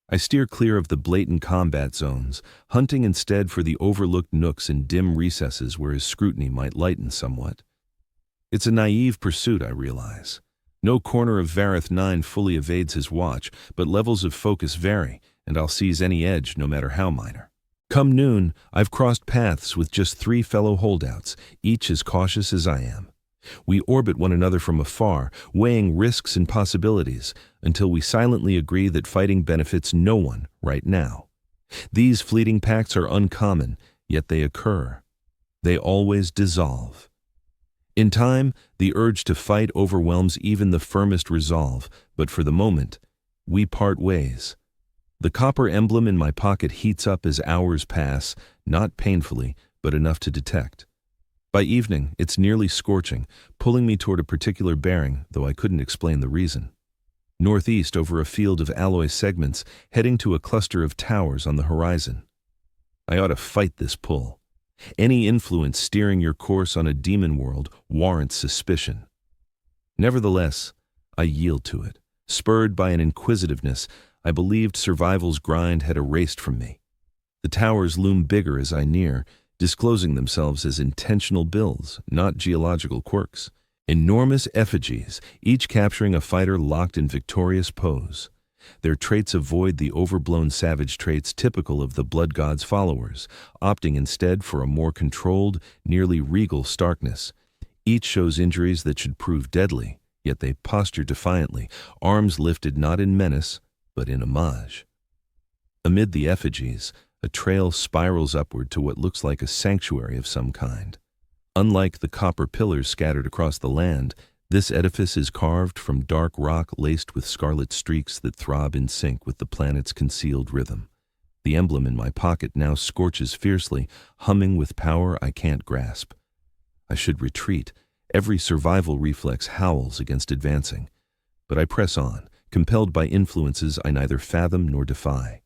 I steer clear of the blatant combat zones, hunting instead for the overlooked nooks and dim recesses where his scrutiny might lighten somewhat. It's a naive pursuit, I realize. No corner of Varath 9 fully evades his watch, but levels of focus vary, and I'll seize any edge, no matter how minor. Come noon, I've crossed paths with just 3 fellow holdouts, each as cautious as I am. We orbit one another from afar, weighing risks and possibilities, until we silently agree that fighting benefits no one right now. These fleeting pacts are uncommon, yet they occur. They always dissolve. In time, the urge to fight overwhelms even the firmest resolve, but for the moment, we part ways. The copper emblem in my pocket heats up as hours pass, not painfully, but enough to detect. By evening, it's nearly scorching, pulling me toward a particular bearing, though I couldn't explain the reason. Northeast over a field of alloy segments, heading to a cluster of towers on the horizon. I ought to fight this pull. Any influence steering your course on a demon world warrants suspicion. Nevertheless, I yield to it, spurred by an inquisitiveness I believed survival's grind had erased from me. The towers loom bigger as I near, disclosing themselves as intentional builds, not geological quirks. Enormous effigies, each capturing a fighter locked in victorious pose. Their traits avoid the overblown savage traits typical of the blood god's followers, opting instead for a more controlled, nearly regal starkness. Each shows injuries that should prove deadly, yet they posture defiantly, arms lifted not in menace, but in homage. Amid the effigies, a trail spirals upward to what looks like a sanctuary of some kind. Unlike the copper pillars scattered across the land, this edifice is carved from dark rock laced with scarlet streaks that throb in sync with the planet's concealed rhythm. The emblem in my pocket now scorches fiercely, humming with power I can't grasp. I should retreat. Every survival reflex howls against advancing. But I press on, compelled by influences I neither fathom nor defy.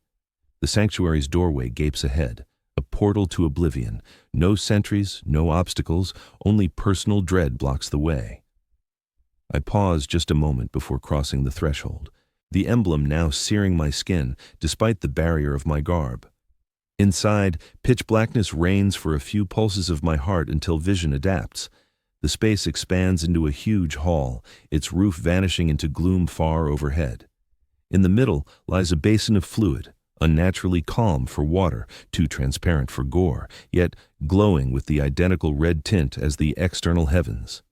The sanctuary's doorway gapes ahead, a portal to oblivion. No sentries, no obstacles, only personal dread blocks the way. I pause just a moment before crossing the threshold, the emblem now searing my skin despite the barrier of my garb. Inside, pitch blackness reigns for a few pulses of my heart until vision adapts. The space expands into a huge hall, its roof vanishing into gloom far overhead. In the middle lies a basin of fluid, unnaturally calm for water, too transparent for gore, yet glowing with the identical red tint as the external heavens.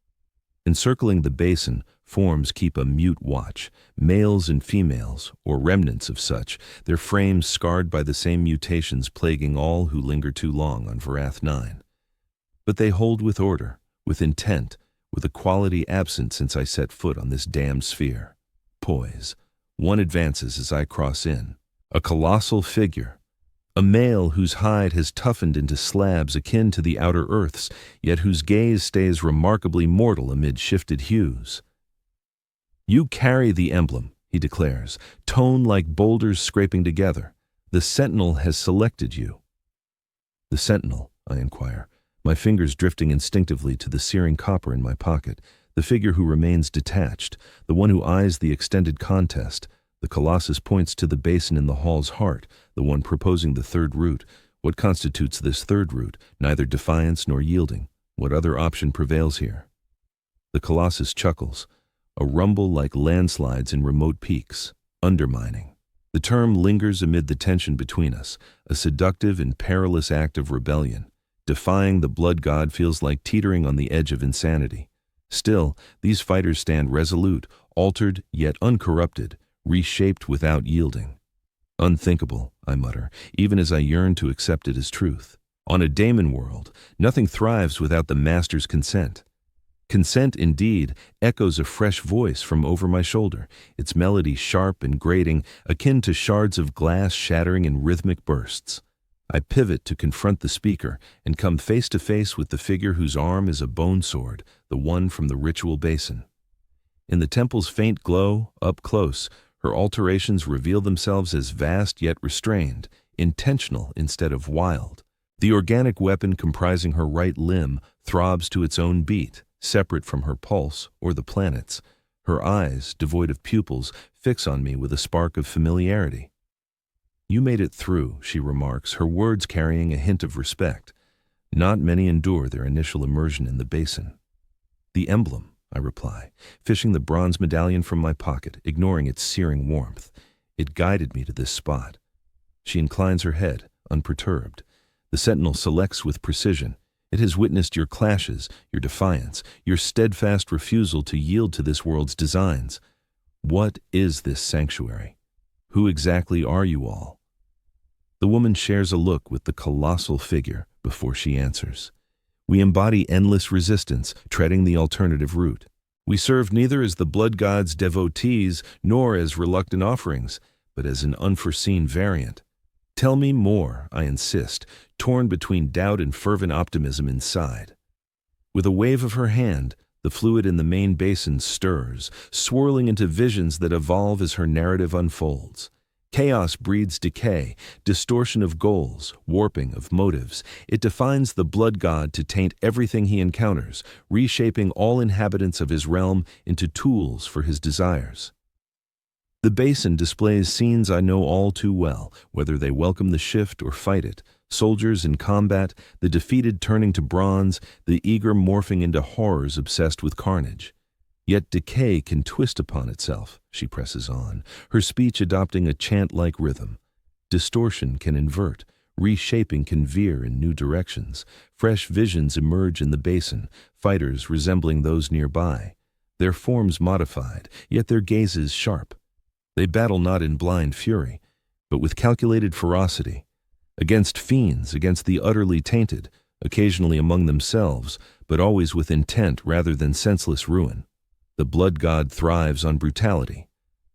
Encircling the basin, forms keep a mute watch, males and females, or remnants of such, their frames scarred by the same mutations plaguing all who linger too long on Varath 9. But they hold with order, with intent, with a quality absent since I set foot on this damned sphere. Poise. One advances as I cross in. A colossal figure. A male whose hide has toughened into slabs akin to the outer earths, yet whose gaze stays remarkably mortal amid shifted hues. "You carry the emblem," he declares, tone like boulders scraping together. "The Sentinel has selected you." "The Sentinel?" I inquire, my fingers drifting instinctively to the searing copper in my pocket, the figure who remains detached, the one who eyes the extended contest. The Colossus points to the basin in the hall's heart, the one proposing the third route. What constitutes this third route? Neither defiance nor yielding. What other option prevails here? The Colossus chuckles, a rumble like landslides in remote peaks, undermining. The term lingers amid the tension between us, a seductive and perilous act of rebellion. Defying the blood god feels like teetering on the edge of insanity. Still, these fighters stand resolute, altered yet uncorrupted, reshaped without yielding. Unthinkable, I mutter, even as I yearn to accept it as truth. On a daemon world, nothing thrives without the master's consent. Consent, indeed, echoes a fresh voice from over my shoulder, its melody sharp and grating, akin to shards of glass shattering in rhythmic bursts. I pivot to confront the speaker and come face to face with the figure whose arm is a bone sword, the one from the ritual basin. In the temple's faint glow, up close, her alterations reveal themselves as vast yet restrained, intentional instead of wild. The organic weapon comprising her right limb throbs to its own beat, separate from her pulse or the planet's. Her eyes, devoid of pupils, fix on me with a spark of familiarity. "You made it through," she remarks, her words carrying a hint of respect. "Not many endure their initial immersion in the basin." "The emblem," I reply, fishing the bronze medallion from my pocket, ignoring its searing warmth. "It guided me to this spot." She inclines her head, unperturbed. "The Sentinel selects with precision. It has witnessed your clashes, your defiance, your steadfast refusal to yield to this world's designs. What is this sanctuary? Who exactly are you all?" The woman shares a look with the colossal figure before she answers. We embody endless resistance, treading the alternative route. We serve neither as the blood god's devotees nor as reluctant offerings, but as an unforeseen variant. Tell me more, I insist, torn between doubt and fervent optimism inside. With a wave of her hand, the fluid in the main basin stirs, swirling into visions that evolve as her narrative unfolds. Chaos breeds decay, distortion of goals, warping of motives. It defines the blood god to taint everything he encounters, reshaping all inhabitants of his realm into tools for his desires. The basin displays scenes I know all too well, whether they welcome the shift or fight it. Soldiers in combat, the defeated turning to bronze, the eager morphing into horrors obsessed with carnage. Yet decay can twist upon itself, she presses on, her speech adopting a chant-like rhythm. Distortion can invert, reshaping can veer in new directions. Fresh visions emerge in the basin, fighters resembling those nearby. Their forms modified, yet their gazes sharp. They battle not in blind fury, but with calculated ferocity. Against fiends, against the utterly tainted, occasionally among themselves, but always with intent rather than senseless ruin. The blood god thrives on brutality.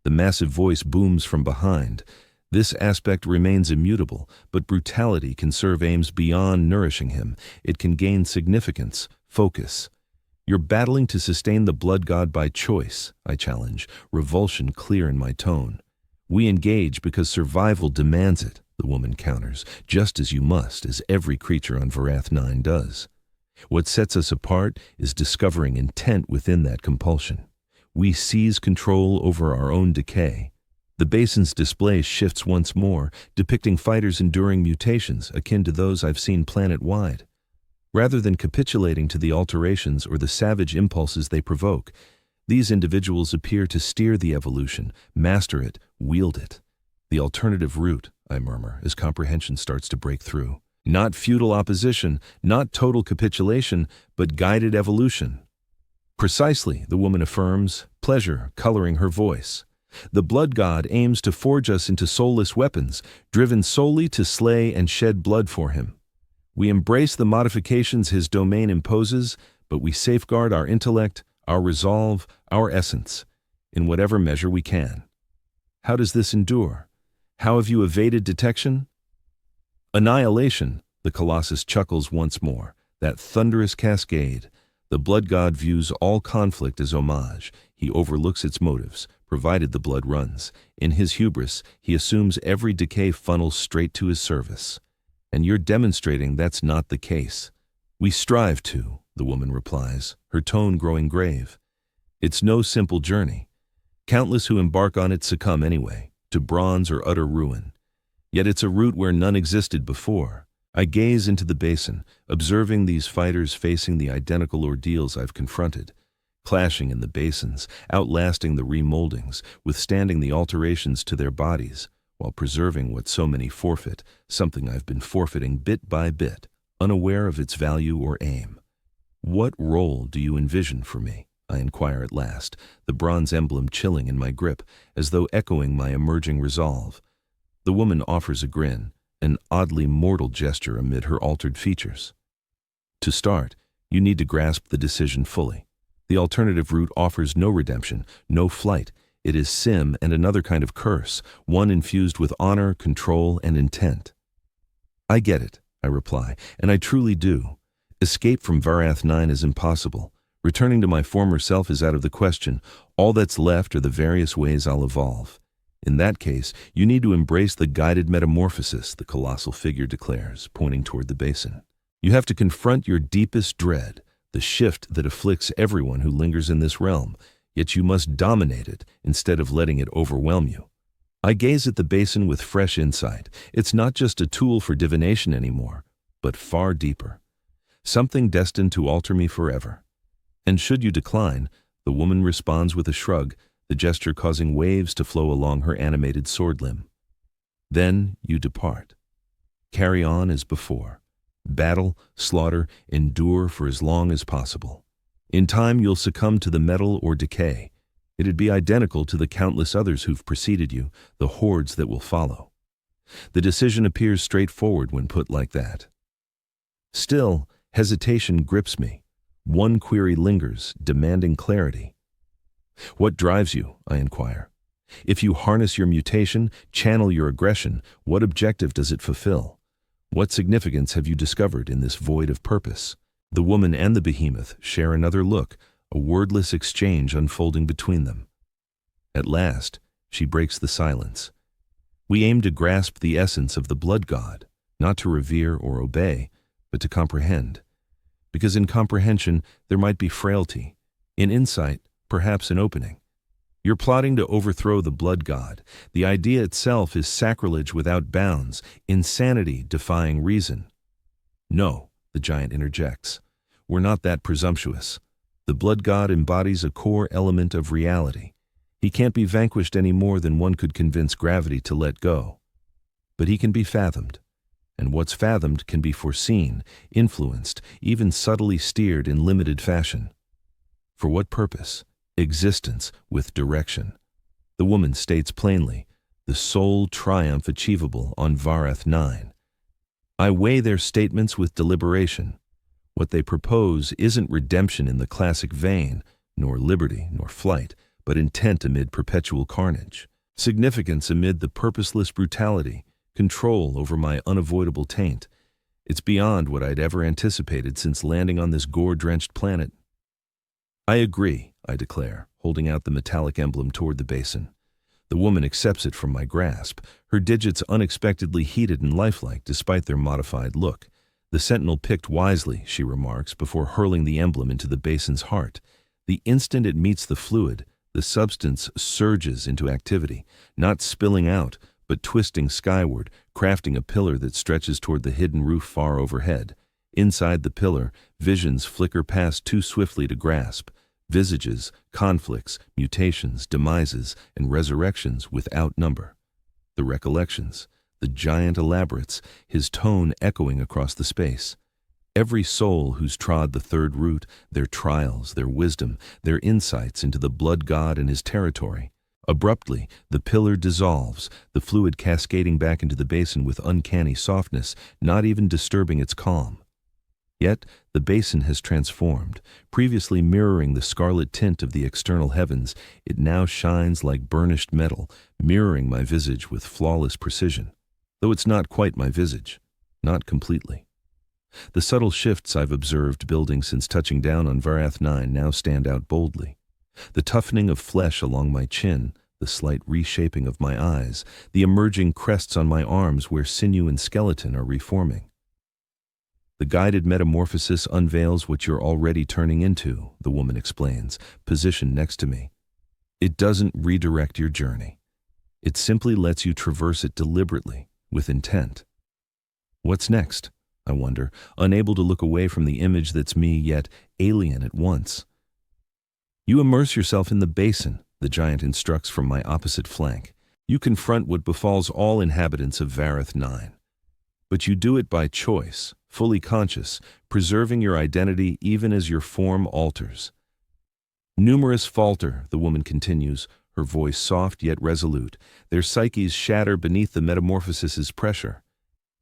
The massive voice booms from behind. This aspect remains immutable, but brutality can serve aims beyond nourishing him. It can gain significance, focus. You're battling to sustain the blood god by choice, I challenge, revulsion clear in my tone. We engage because survival demands it, the woman counters, just as you must, as every creature on Varath 9 does. What sets us apart is discovering intent within that compulsion. We seize control over our own decay. The basin's display shifts once more, depicting fighters enduring mutations akin to those I've seen planet-wide. Rather than capitulating to the alterations or the savage impulses they provoke, these individuals appear to steer the evolution, master it, wield it. The alternative route, I murmur, as comprehension starts to break through. Not futile opposition, not total capitulation, but guided evolution. Precisely, the woman affirms, pleasure coloring her voice. The blood god aims to forge us into soulless weapons, driven solely to slay and shed blood for him. We embrace the modifications his domain imposes, but we safeguard our intellect, our resolve, our essence, in whatever measure we can. How does this endure? How have you evaded detection? Annihilation, the Colossus chuckles once more, that thunderous cascade. The blood god views all conflict as homage. He overlooks its motives, provided the blood runs. In his hubris, he assumes every decay funnels straight to his service. And you're demonstrating that's not the case. We strive to, the woman replies, her tone growing grave. It's no simple journey. Countless who embark on it succumb anyway, to bronze or utter ruin. Yet it's a route where none existed before. I gaze into the basin, observing these fighters facing the identical ordeals I've confronted, clashing in the basins, outlasting the remoldings, withstanding the alterations to their bodies, while preserving what so many forfeit, something I've been forfeiting bit by bit, unaware of its value or aim. What role do you envision for me? I inquire at last, the bronze emblem chilling in my grip, as though echoing my emerging resolve. The woman offers a grin, an oddly mortal gesture amid her altered features. To start, you need to grasp the decision fully. The alternative route offers no redemption, no flight. It is sim and another kind of curse, one infused with honor, control, and intent. I get it, I reply, and I truly do. Escape from Varath 9 is impossible. Returning to my former self is out of the question. All that's left are the various ways I'll evolve. In that case, you need to embrace the guided metamorphosis, the colossal figure declares, pointing toward the basin. You have to confront your deepest dread, the shift that afflicts everyone who lingers in this realm, yet you must dominate it instead of letting it overwhelm you. I gaze at the basin with fresh insight. It's not just a tool for divination anymore, but far deeper. Something destined to alter me forever. And should you decline, the woman responds with a shrug, the gesture causing waves to flow along her animated sword limb. Then you depart. Carry on as before. Battle, slaughter, endure for as long as possible. In time you'll succumb to the metal or decay. It'd be identical to the countless others who've preceded you, the hordes that will follow. The decision appears straightforward when put like that. Still, Hesitation grips me. One query lingers, demanding clarity. What drives you? I inquire. If you harness your mutation, channel your aggression, what objective does it fulfill? What significance have you discovered in this void of purpose? The woman and the behemoth share another look, a wordless exchange unfolding between them. At last, she breaks the silence. We aim to grasp the essence of the blood god, not to revere or obey, but to comprehend. Because in comprehension, there might be frailty. In insight, perhaps an opening. You're plotting to overthrow the blood god. The idea itself is sacrilege without bounds, insanity defying reason. No, the giant interjects. We're not that presumptuous. The blood god embodies a core element of reality. He can't be vanquished any more than one could convince gravity to let go. But he can be fathomed. And what's fathomed can be foreseen, influenced, even subtly steered in limited fashion. For what purpose? Existence with direction. The woman states plainly, the sole triumph achievable on Varath 9. I weigh their statements with deliberation. What they propose isn't redemption in the classic vein, nor liberty, nor flight, but intent amid perpetual carnage, significance amid the purposeless brutality, control over my unavoidable taint. It's beyond what I'd ever anticipated since landing on this gore-drenched planet. I agree, I declare, holding out the metallic emblem toward the basin. The woman accepts it from my grasp, her digits unexpectedly heated and lifelike despite their modified look. The sentinel picked wisely, she remarks, before hurling the emblem into the basin's heart. The instant it meets the fluid, the substance surges into activity, not spilling out, but twisting skyward, crafting a pillar that stretches toward the hidden roof far overhead. Inside the pillar, visions flicker past too swiftly to grasp. Visages, conflicts, mutations, demises, and resurrections without number. The recollections, the giant elaborates, his tone echoing across the space. Every soul who's trod the third root, their trials, their wisdom, their insights into the blood god and his territory. Abruptly, the pillar dissolves, the fluid cascading back into the basin with uncanny softness, not even disturbing its calm. Yet, the basin has transformed. Previously mirroring the scarlet tint of the external heavens, it now shines like burnished metal, mirroring my visage with flawless precision. Though it's not quite my visage. Not completely. The subtle shifts I've observed building since touching down on Varath 9 now stand out boldly. The toughening of flesh along my chin, the slight reshaping of my eyes, the emerging crests on my arms where sinew and skeleton are reforming. The guided metamorphosis unveils what you're already turning into, the woman explains, positioned next to me. It doesn't redirect your journey. It simply lets you traverse it deliberately, with intent. What's next? I wonder, unable to look away from the image that's me, yet alien at once. You immerse yourself in the basin, the giant instructs from my opposite flank. You confront what befalls all inhabitants of Varath 9. But you do it by choice, fully conscious, preserving your identity even as your form alters. Numerous falter, the woman continues, her voice soft yet resolute. Their psyches shatter beneath the metamorphosis's pressure.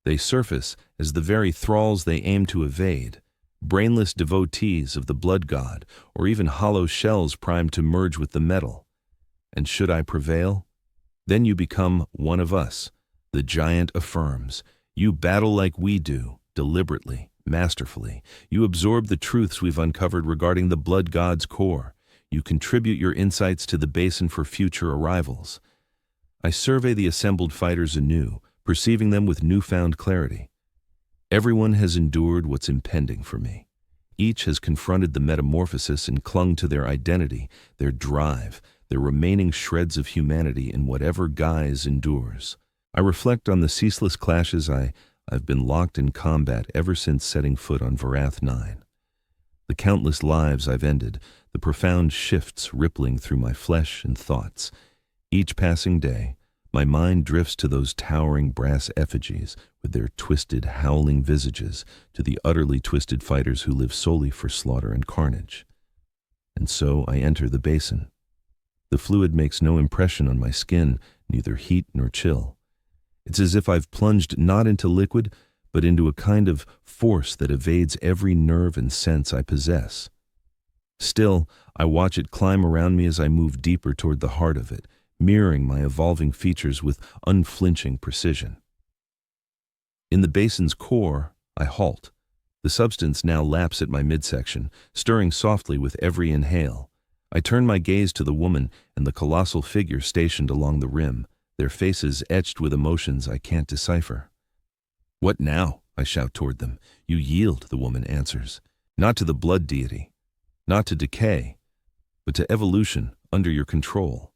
They surface as the very thralls they aim to evade, brainless devotees of the blood god, or even hollow shells primed to merge with the metal. And should I prevail? Then you become one of us, the giant affirms. You battle like we do, deliberately, masterfully. You absorb the truths we've uncovered regarding the blood god's core. You contribute your insights to the basin for future arrivals. I survey the assembled fighters anew, perceiving them with newfound clarity. Everyone has endured what's impending for me. Each has confronted the metamorphosis and clung to their identity, their drive, their remaining shreds of humanity in whatever guise endures. I reflect on the ceaseless clashes I've been locked in combat ever since setting foot on Varath 9. The countless lives I've ended, the profound shifts rippling through my flesh and thoughts. Each passing day, my mind drifts to those towering brass effigies with their twisted, howling visages, to the utterly twisted fighters who live solely for slaughter and carnage. And so I enter the basin. The fluid makes no impression on my skin, neither heat nor chill. It's as if I've plunged not into liquid, but into a kind of force that evades every nerve and sense I possess. Still, I watch it climb around me as I move deeper toward the heart of it, mirroring my evolving features with unflinching precision. In the basin's core, I halt. The substance now laps at my midsection, stirring softly with every inhale. I turn my gaze to the woman and the colossal figure stationed along the rim, their faces etched with emotions I can't decipher. "What now?" I shout toward them. "You yield," the woman answers. "Not to the blood deity, not to decay, but to evolution under your control.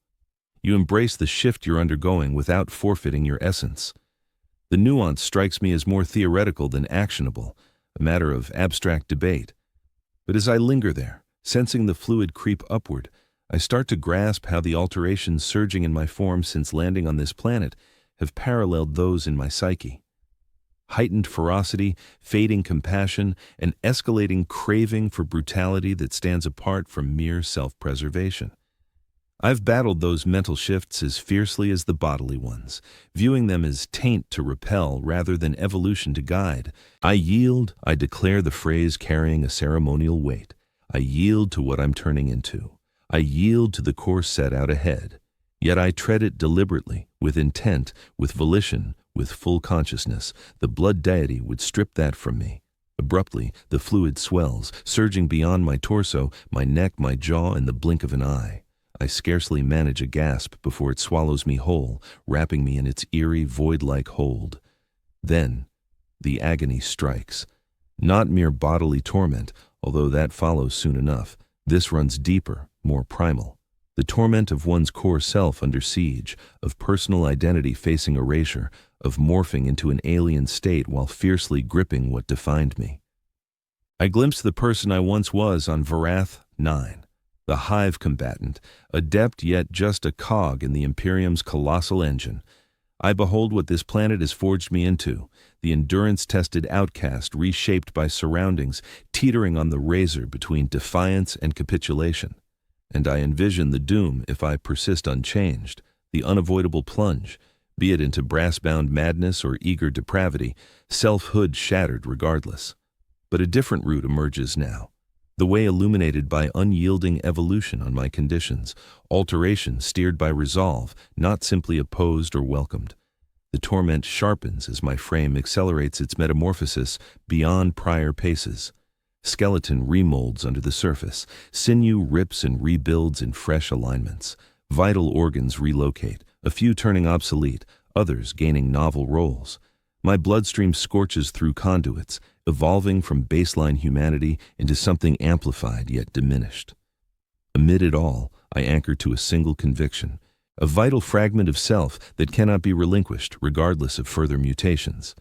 You embrace the shift you're undergoing without forfeiting your essence." The nuance strikes me as more theoretical than actionable, a matter of abstract debate. But as I linger there, sensing the fluid creep upward, I start to grasp how the alterations surging in my form since landing on this planet have paralleled those in my psyche. Heightened ferocity, fading compassion, an escalating craving for brutality that stands apart from mere self-preservation. I've battled those mental shifts as fiercely as the bodily ones, viewing them as taint to repel rather than evolution to guide. I yield, I declare the phrase carrying a ceremonial weight. I yield to what I'm turning into. I yield to the course set out ahead. Yet I tread it deliberately, with intent, with volition, with full consciousness. The blood deity would strip that from me. Abruptly, the fluid swells, surging beyond my torso, my neck, my jaw, in the blink of an eye. I scarcely manage a gasp before it swallows me whole, wrapping me in its eerie, void-like hold. Then, the agony strikes. Not mere bodily torment, although that follows soon enough. This runs deeper, more primal. The torment of one's core self under siege, of personal identity facing erasure, of morphing into an alien state while fiercely gripping what defined me. I glimpse the person I once was on Varath 9. The hive combatant, adept yet just a cog in the Imperium's colossal engine. I behold what this planet has forged me into, the endurance-tested outcast reshaped by surroundings, teetering on the razor between defiance and capitulation. And I envision the doom if I persist unchanged, the unavoidable plunge, be it into brass-bound madness or eager depravity, selfhood shattered regardless. But a different route emerges now. The way illuminated by unyielding evolution on my conditions, alteration steered by resolve, not simply opposed or welcomed. The torment sharpens as my frame accelerates its metamorphosis beyond prior paces. Skeleton remolds under the surface, sinew rips and rebuilds in fresh alignments. Vital organs relocate, a few turning obsolete, others gaining novel roles. My bloodstream scorches through conduits, evolving from baseline humanity into something amplified yet diminished. Amid it all, I anchor to a single conviction, a vital fragment of self that cannot be relinquished regardless of further mutations.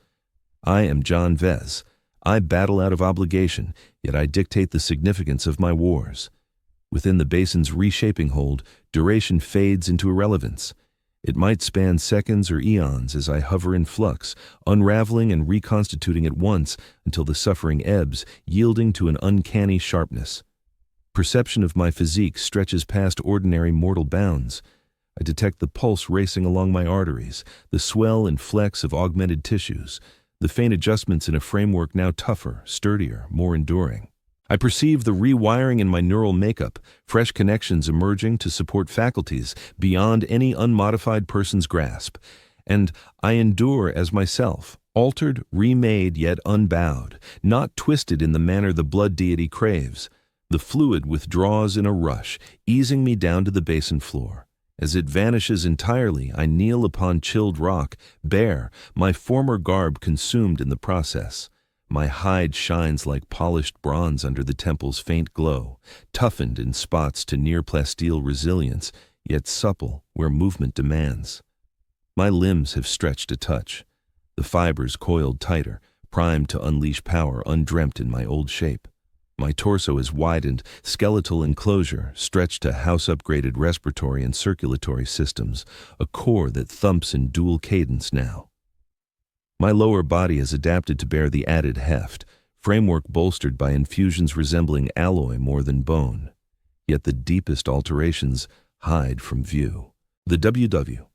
I am John Vez. I battle out of obligation, yet I dictate the significance of my wars. Within the basin's reshaping hold, duration fades into irrelevance. It might span seconds or eons as I hover in flux, unraveling and reconstituting at once until the suffering ebbs, yielding to an uncanny sharpness. Perception of my physique stretches past ordinary mortal bounds. I detect the pulse racing along my arteries, the swell and flex of augmented tissues, the faint adjustments in a framework now tougher, sturdier, more enduring. I perceive the rewiring in my neural makeup, fresh connections emerging to support faculties beyond any unmodified person's grasp. And I endure as myself, altered, remade, yet unbowed, not twisted in the manner the blood deity craves. The fluid withdraws in a rush, easing me down to the basin floor. As it vanishes entirely, I kneel upon chilled rock, bare, my former garb consumed in the process. My hide shines like polished bronze under the temple's faint glow, toughened in spots to near plasteel resilience, yet supple where movement demands. My limbs have stretched a touch, the fibers coiled tighter, primed to unleash power undreamt in my old shape. My torso is widened, skeletal enclosure stretched to house-upgraded respiratory and circulatory systems, a core that thumps in dual cadence now. My lower body has adapted to bear the added heft, framework bolstered by infusions resembling alloy more than bone. Yet the deepest alterations hide from view. The WW.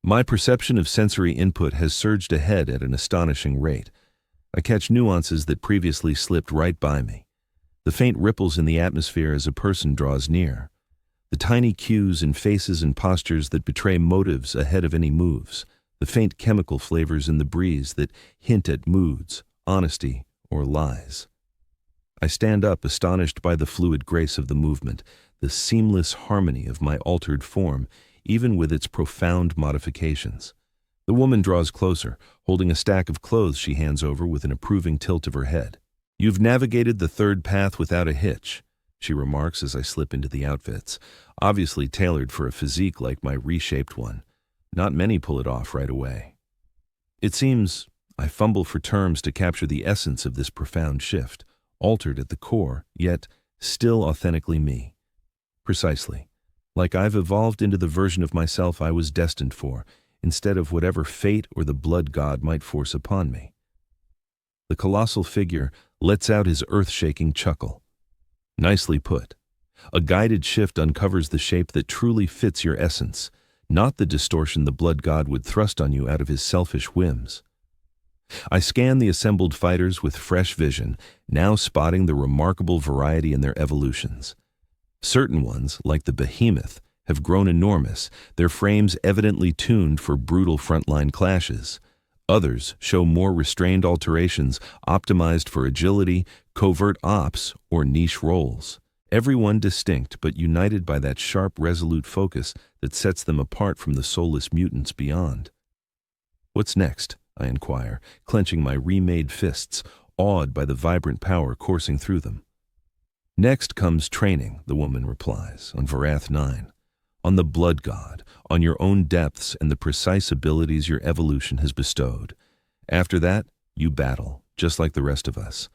My perception of sensory input has surged ahead at an astonishing rate. I catch nuances that previously slipped right by me. The faint ripples in the atmosphere as a person draws near. The tiny cues in faces and postures that betray motives ahead of any moves. The faint chemical flavors in the breeze that hint at moods, honesty, or lies. I stand up, astonished by the fluid grace of the movement, the seamless harmony of my altered form, even with its profound modifications. The woman draws closer, holding a stack of clothes she hands over with an approving tilt of her head. "You've navigated the third path without a hitch," she remarks as I slip into the outfits, obviously tailored for a physique like my reshaped one. Not many pull it off right away. It seems I fumble for terms to capture the essence of this profound shift, altered at the core, yet still authentically me. Precisely. Like I've evolved into the version of myself I was destined for, instead of whatever fate or the blood god might force upon me. The colossal figure lets out his earth-shaking chuckle. Nicely put. A guided shift uncovers the shape that truly fits your essence, not the distortion the blood god would thrust on you out of his selfish whims. I scan the assembled fighters with fresh vision, now spotting the remarkable variety in their evolutions. Certain ones, like the behemoth, have grown enormous, their frames evidently tuned for brutal frontline clashes. Others show more restrained alterations optimized for agility, covert ops, or niche roles. Everyone distinct but united by that sharp, resolute focus that sets them apart from the soulless mutants beyond. "What's next?" I inquire, clenching my remade fists, awed by the vibrant power coursing through them. "Next comes training," the woman replies, "on Varath 9. On the blood god, on your own depths and the precise abilities your evolution has bestowed. After that, you battle, just like the rest of us.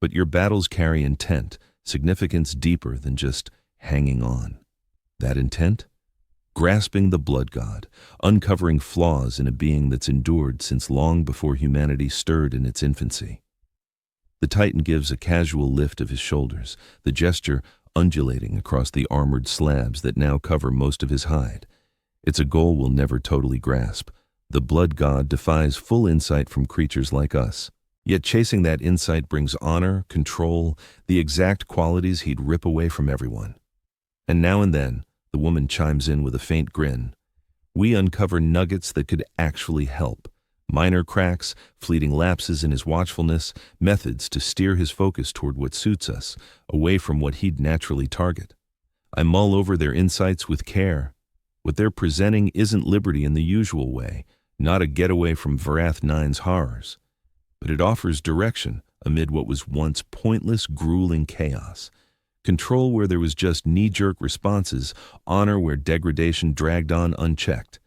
But your battles carry intent, significance deeper than just hanging on. That intent? Grasping the blood god, uncovering flaws in a being that's endured since long before humanity stirred in its infancy." The Titan gives a casual lift of his shoulders, the gesture undulating across the armored slabs that now cover most of his hide. It's a goal we'll never totally grasp. The blood god defies full insight from creatures like us. Yet chasing that insight brings honor, control, the exact qualities he'd rip away from everyone. And now and then, the woman chimes in with a faint grin. We uncover nuggets that could actually help. Minor cracks, fleeting lapses in his watchfulness, methods to steer his focus toward what suits us, away from what he'd naturally target. I mull over their insights with care. What they're presenting isn't liberty in the usual way, not a getaway from Varath 9's horrors. But it offers direction amid what was once pointless, grueling chaos. Control where there was just knee-jerk responses, honor where degradation dragged on unchecked.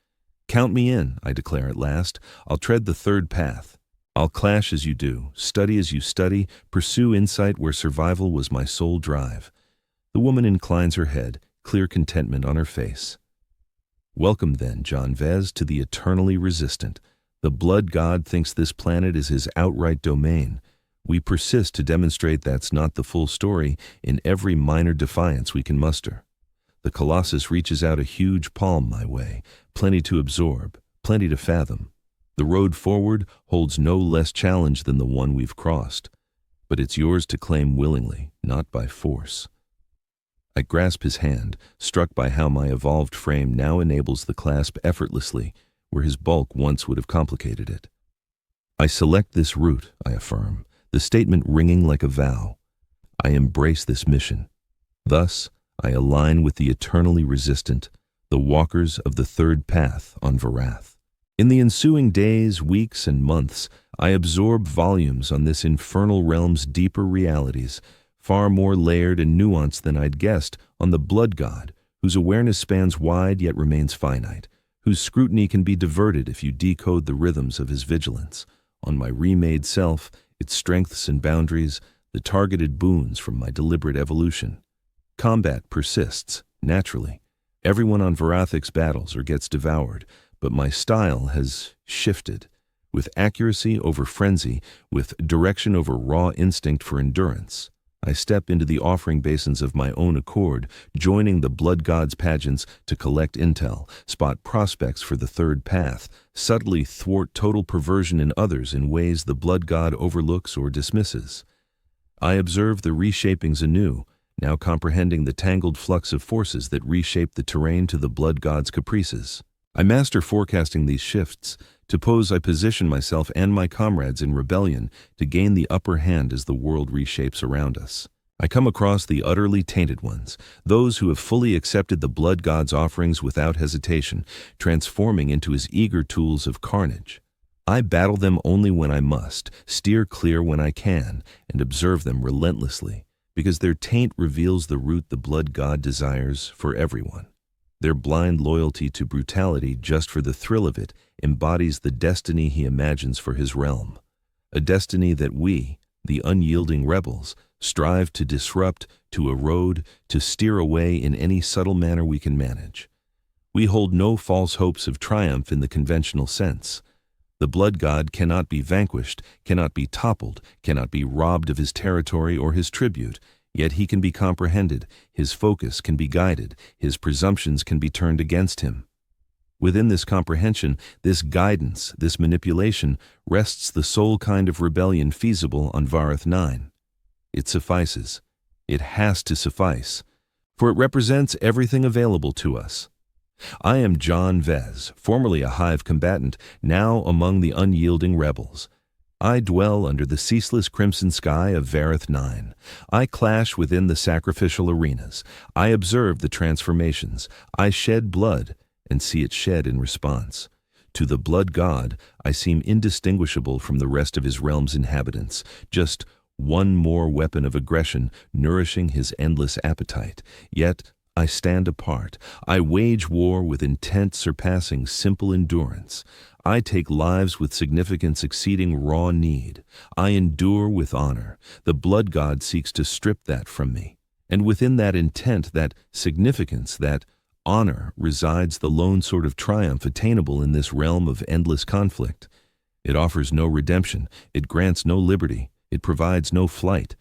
"Count me in," I declare at last. "I'll tread the third path. I'll clash as you do, study as you study, pursue insight where survival was my sole drive." The woman inclines her head, clear contentment on her face. "Welcome then, John Vez, to the eternally resistant. The blood god thinks this planet is his outright domain. We persist to demonstrate that's not the full story in every minor defiance we can muster." The Colossus reaches out a huge palm my way, plenty to absorb, plenty to fathom. The road forward holds no less challenge than the one we've crossed, but it's yours to claim willingly, not by force. I grasp his hand, struck by how my evolved frame now enables the clasp effortlessly, where his bulk once would have complicated it. "I select this route," I affirm, the statement ringing like a vow. I embrace this mission. Thus, I align with the eternally resistant, the walkers of the third path on Varath. In the ensuing days, weeks, and months, I absorb volumes on this infernal realm's deeper realities, far more layered and nuanced than I'd guessed, on the blood god, whose awareness spans wide yet remains finite, whose scrutiny can be diverted if you decode the rhythms of his vigilance, on my remade self, its strengths and boundaries, the targeted boons from my deliberate evolution. Combat persists, naturally. Everyone on Varathix battles or gets devoured, but my style has shifted, with accuracy over frenzy, with direction over raw instinct for endurance. I step into the offering basins of my own accord, joining the blood gods' pageants to collect intel, spot prospects for the third path, subtly thwart total perversion in others in ways the blood god overlooks or dismisses. I observe the reshapings anew, now comprehending the tangled flux of forces that reshape the terrain to the blood god's caprices. I master forecasting these shifts. To pose, I position myself and my comrades in rebellion to gain the upper hand as the world reshapes around us. I come across the utterly tainted ones, those who have fully accepted the blood god's offerings without hesitation, transforming into his eager tools of carnage. I battle them only when I must, steer clear when I can, and observe them relentlessly, because their taint reveals the root the blood god desires for everyone. Their blind loyalty to brutality just for the thrill of it embodies the destiny he imagines for his realm, a destiny that we, the unyielding rebels, strive to disrupt, to erode, to steer away in any subtle manner we can manage. We hold no false hopes of triumph in the conventional sense. The blood god cannot be vanquished, cannot be toppled, cannot be robbed of his territory or his tribute, yet he can be comprehended, his focus can be guided, his presumptions can be turned against him. Within this comprehension, this guidance, this manipulation, rests the sole kind of rebellion feasible on Vareth 9. It suffices. It has to suffice, for it represents everything available to us. I am John Vez, formerly a hive combatant, now among the unyielding rebels. I dwell under the ceaseless crimson sky of Vareth 9. I clash within the sacrificial arenas. I observe the transformations. I shed blood and see it shed in response. To the blood god, I seem indistinguishable from the rest of his realm's inhabitants, just one more weapon of aggression nourishing his endless appetite. Yet I stand apart. I wage war with intent surpassing simple endurance. I take lives with significance exceeding raw need. I endure with honor. The blood god seeks to strip that from me. And within that intent, that significance, that honor resides the lone sort of triumph attainable in this realm of endless conflict. It offers no redemption. It grants no liberty. It provides no flight.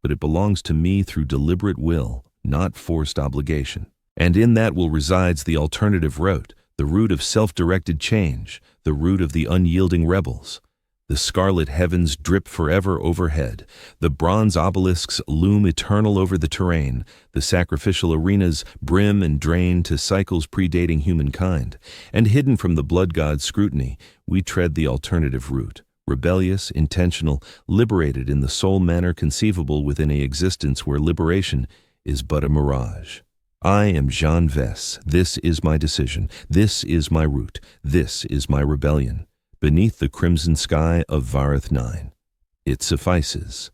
But it belongs to me through deliberate will, not forced obligation. And in that will resides the alternative route, the route of self-directed change, the route of the unyielding rebels. The scarlet heavens drip forever overhead. The bronze obelisks loom eternal over the terrain. The sacrificial arenas brim and drain to cycles predating humankind. And hidden from the blood god's scrutiny, we tread the alternative route. Rebellious, intentional, liberated in the sole manner conceivable within a existence where liberation is but a mirage. I am Jean Vess. This is my decision. This is my route. This is my rebellion. Beneath the crimson sky of Vareth 9. It suffices.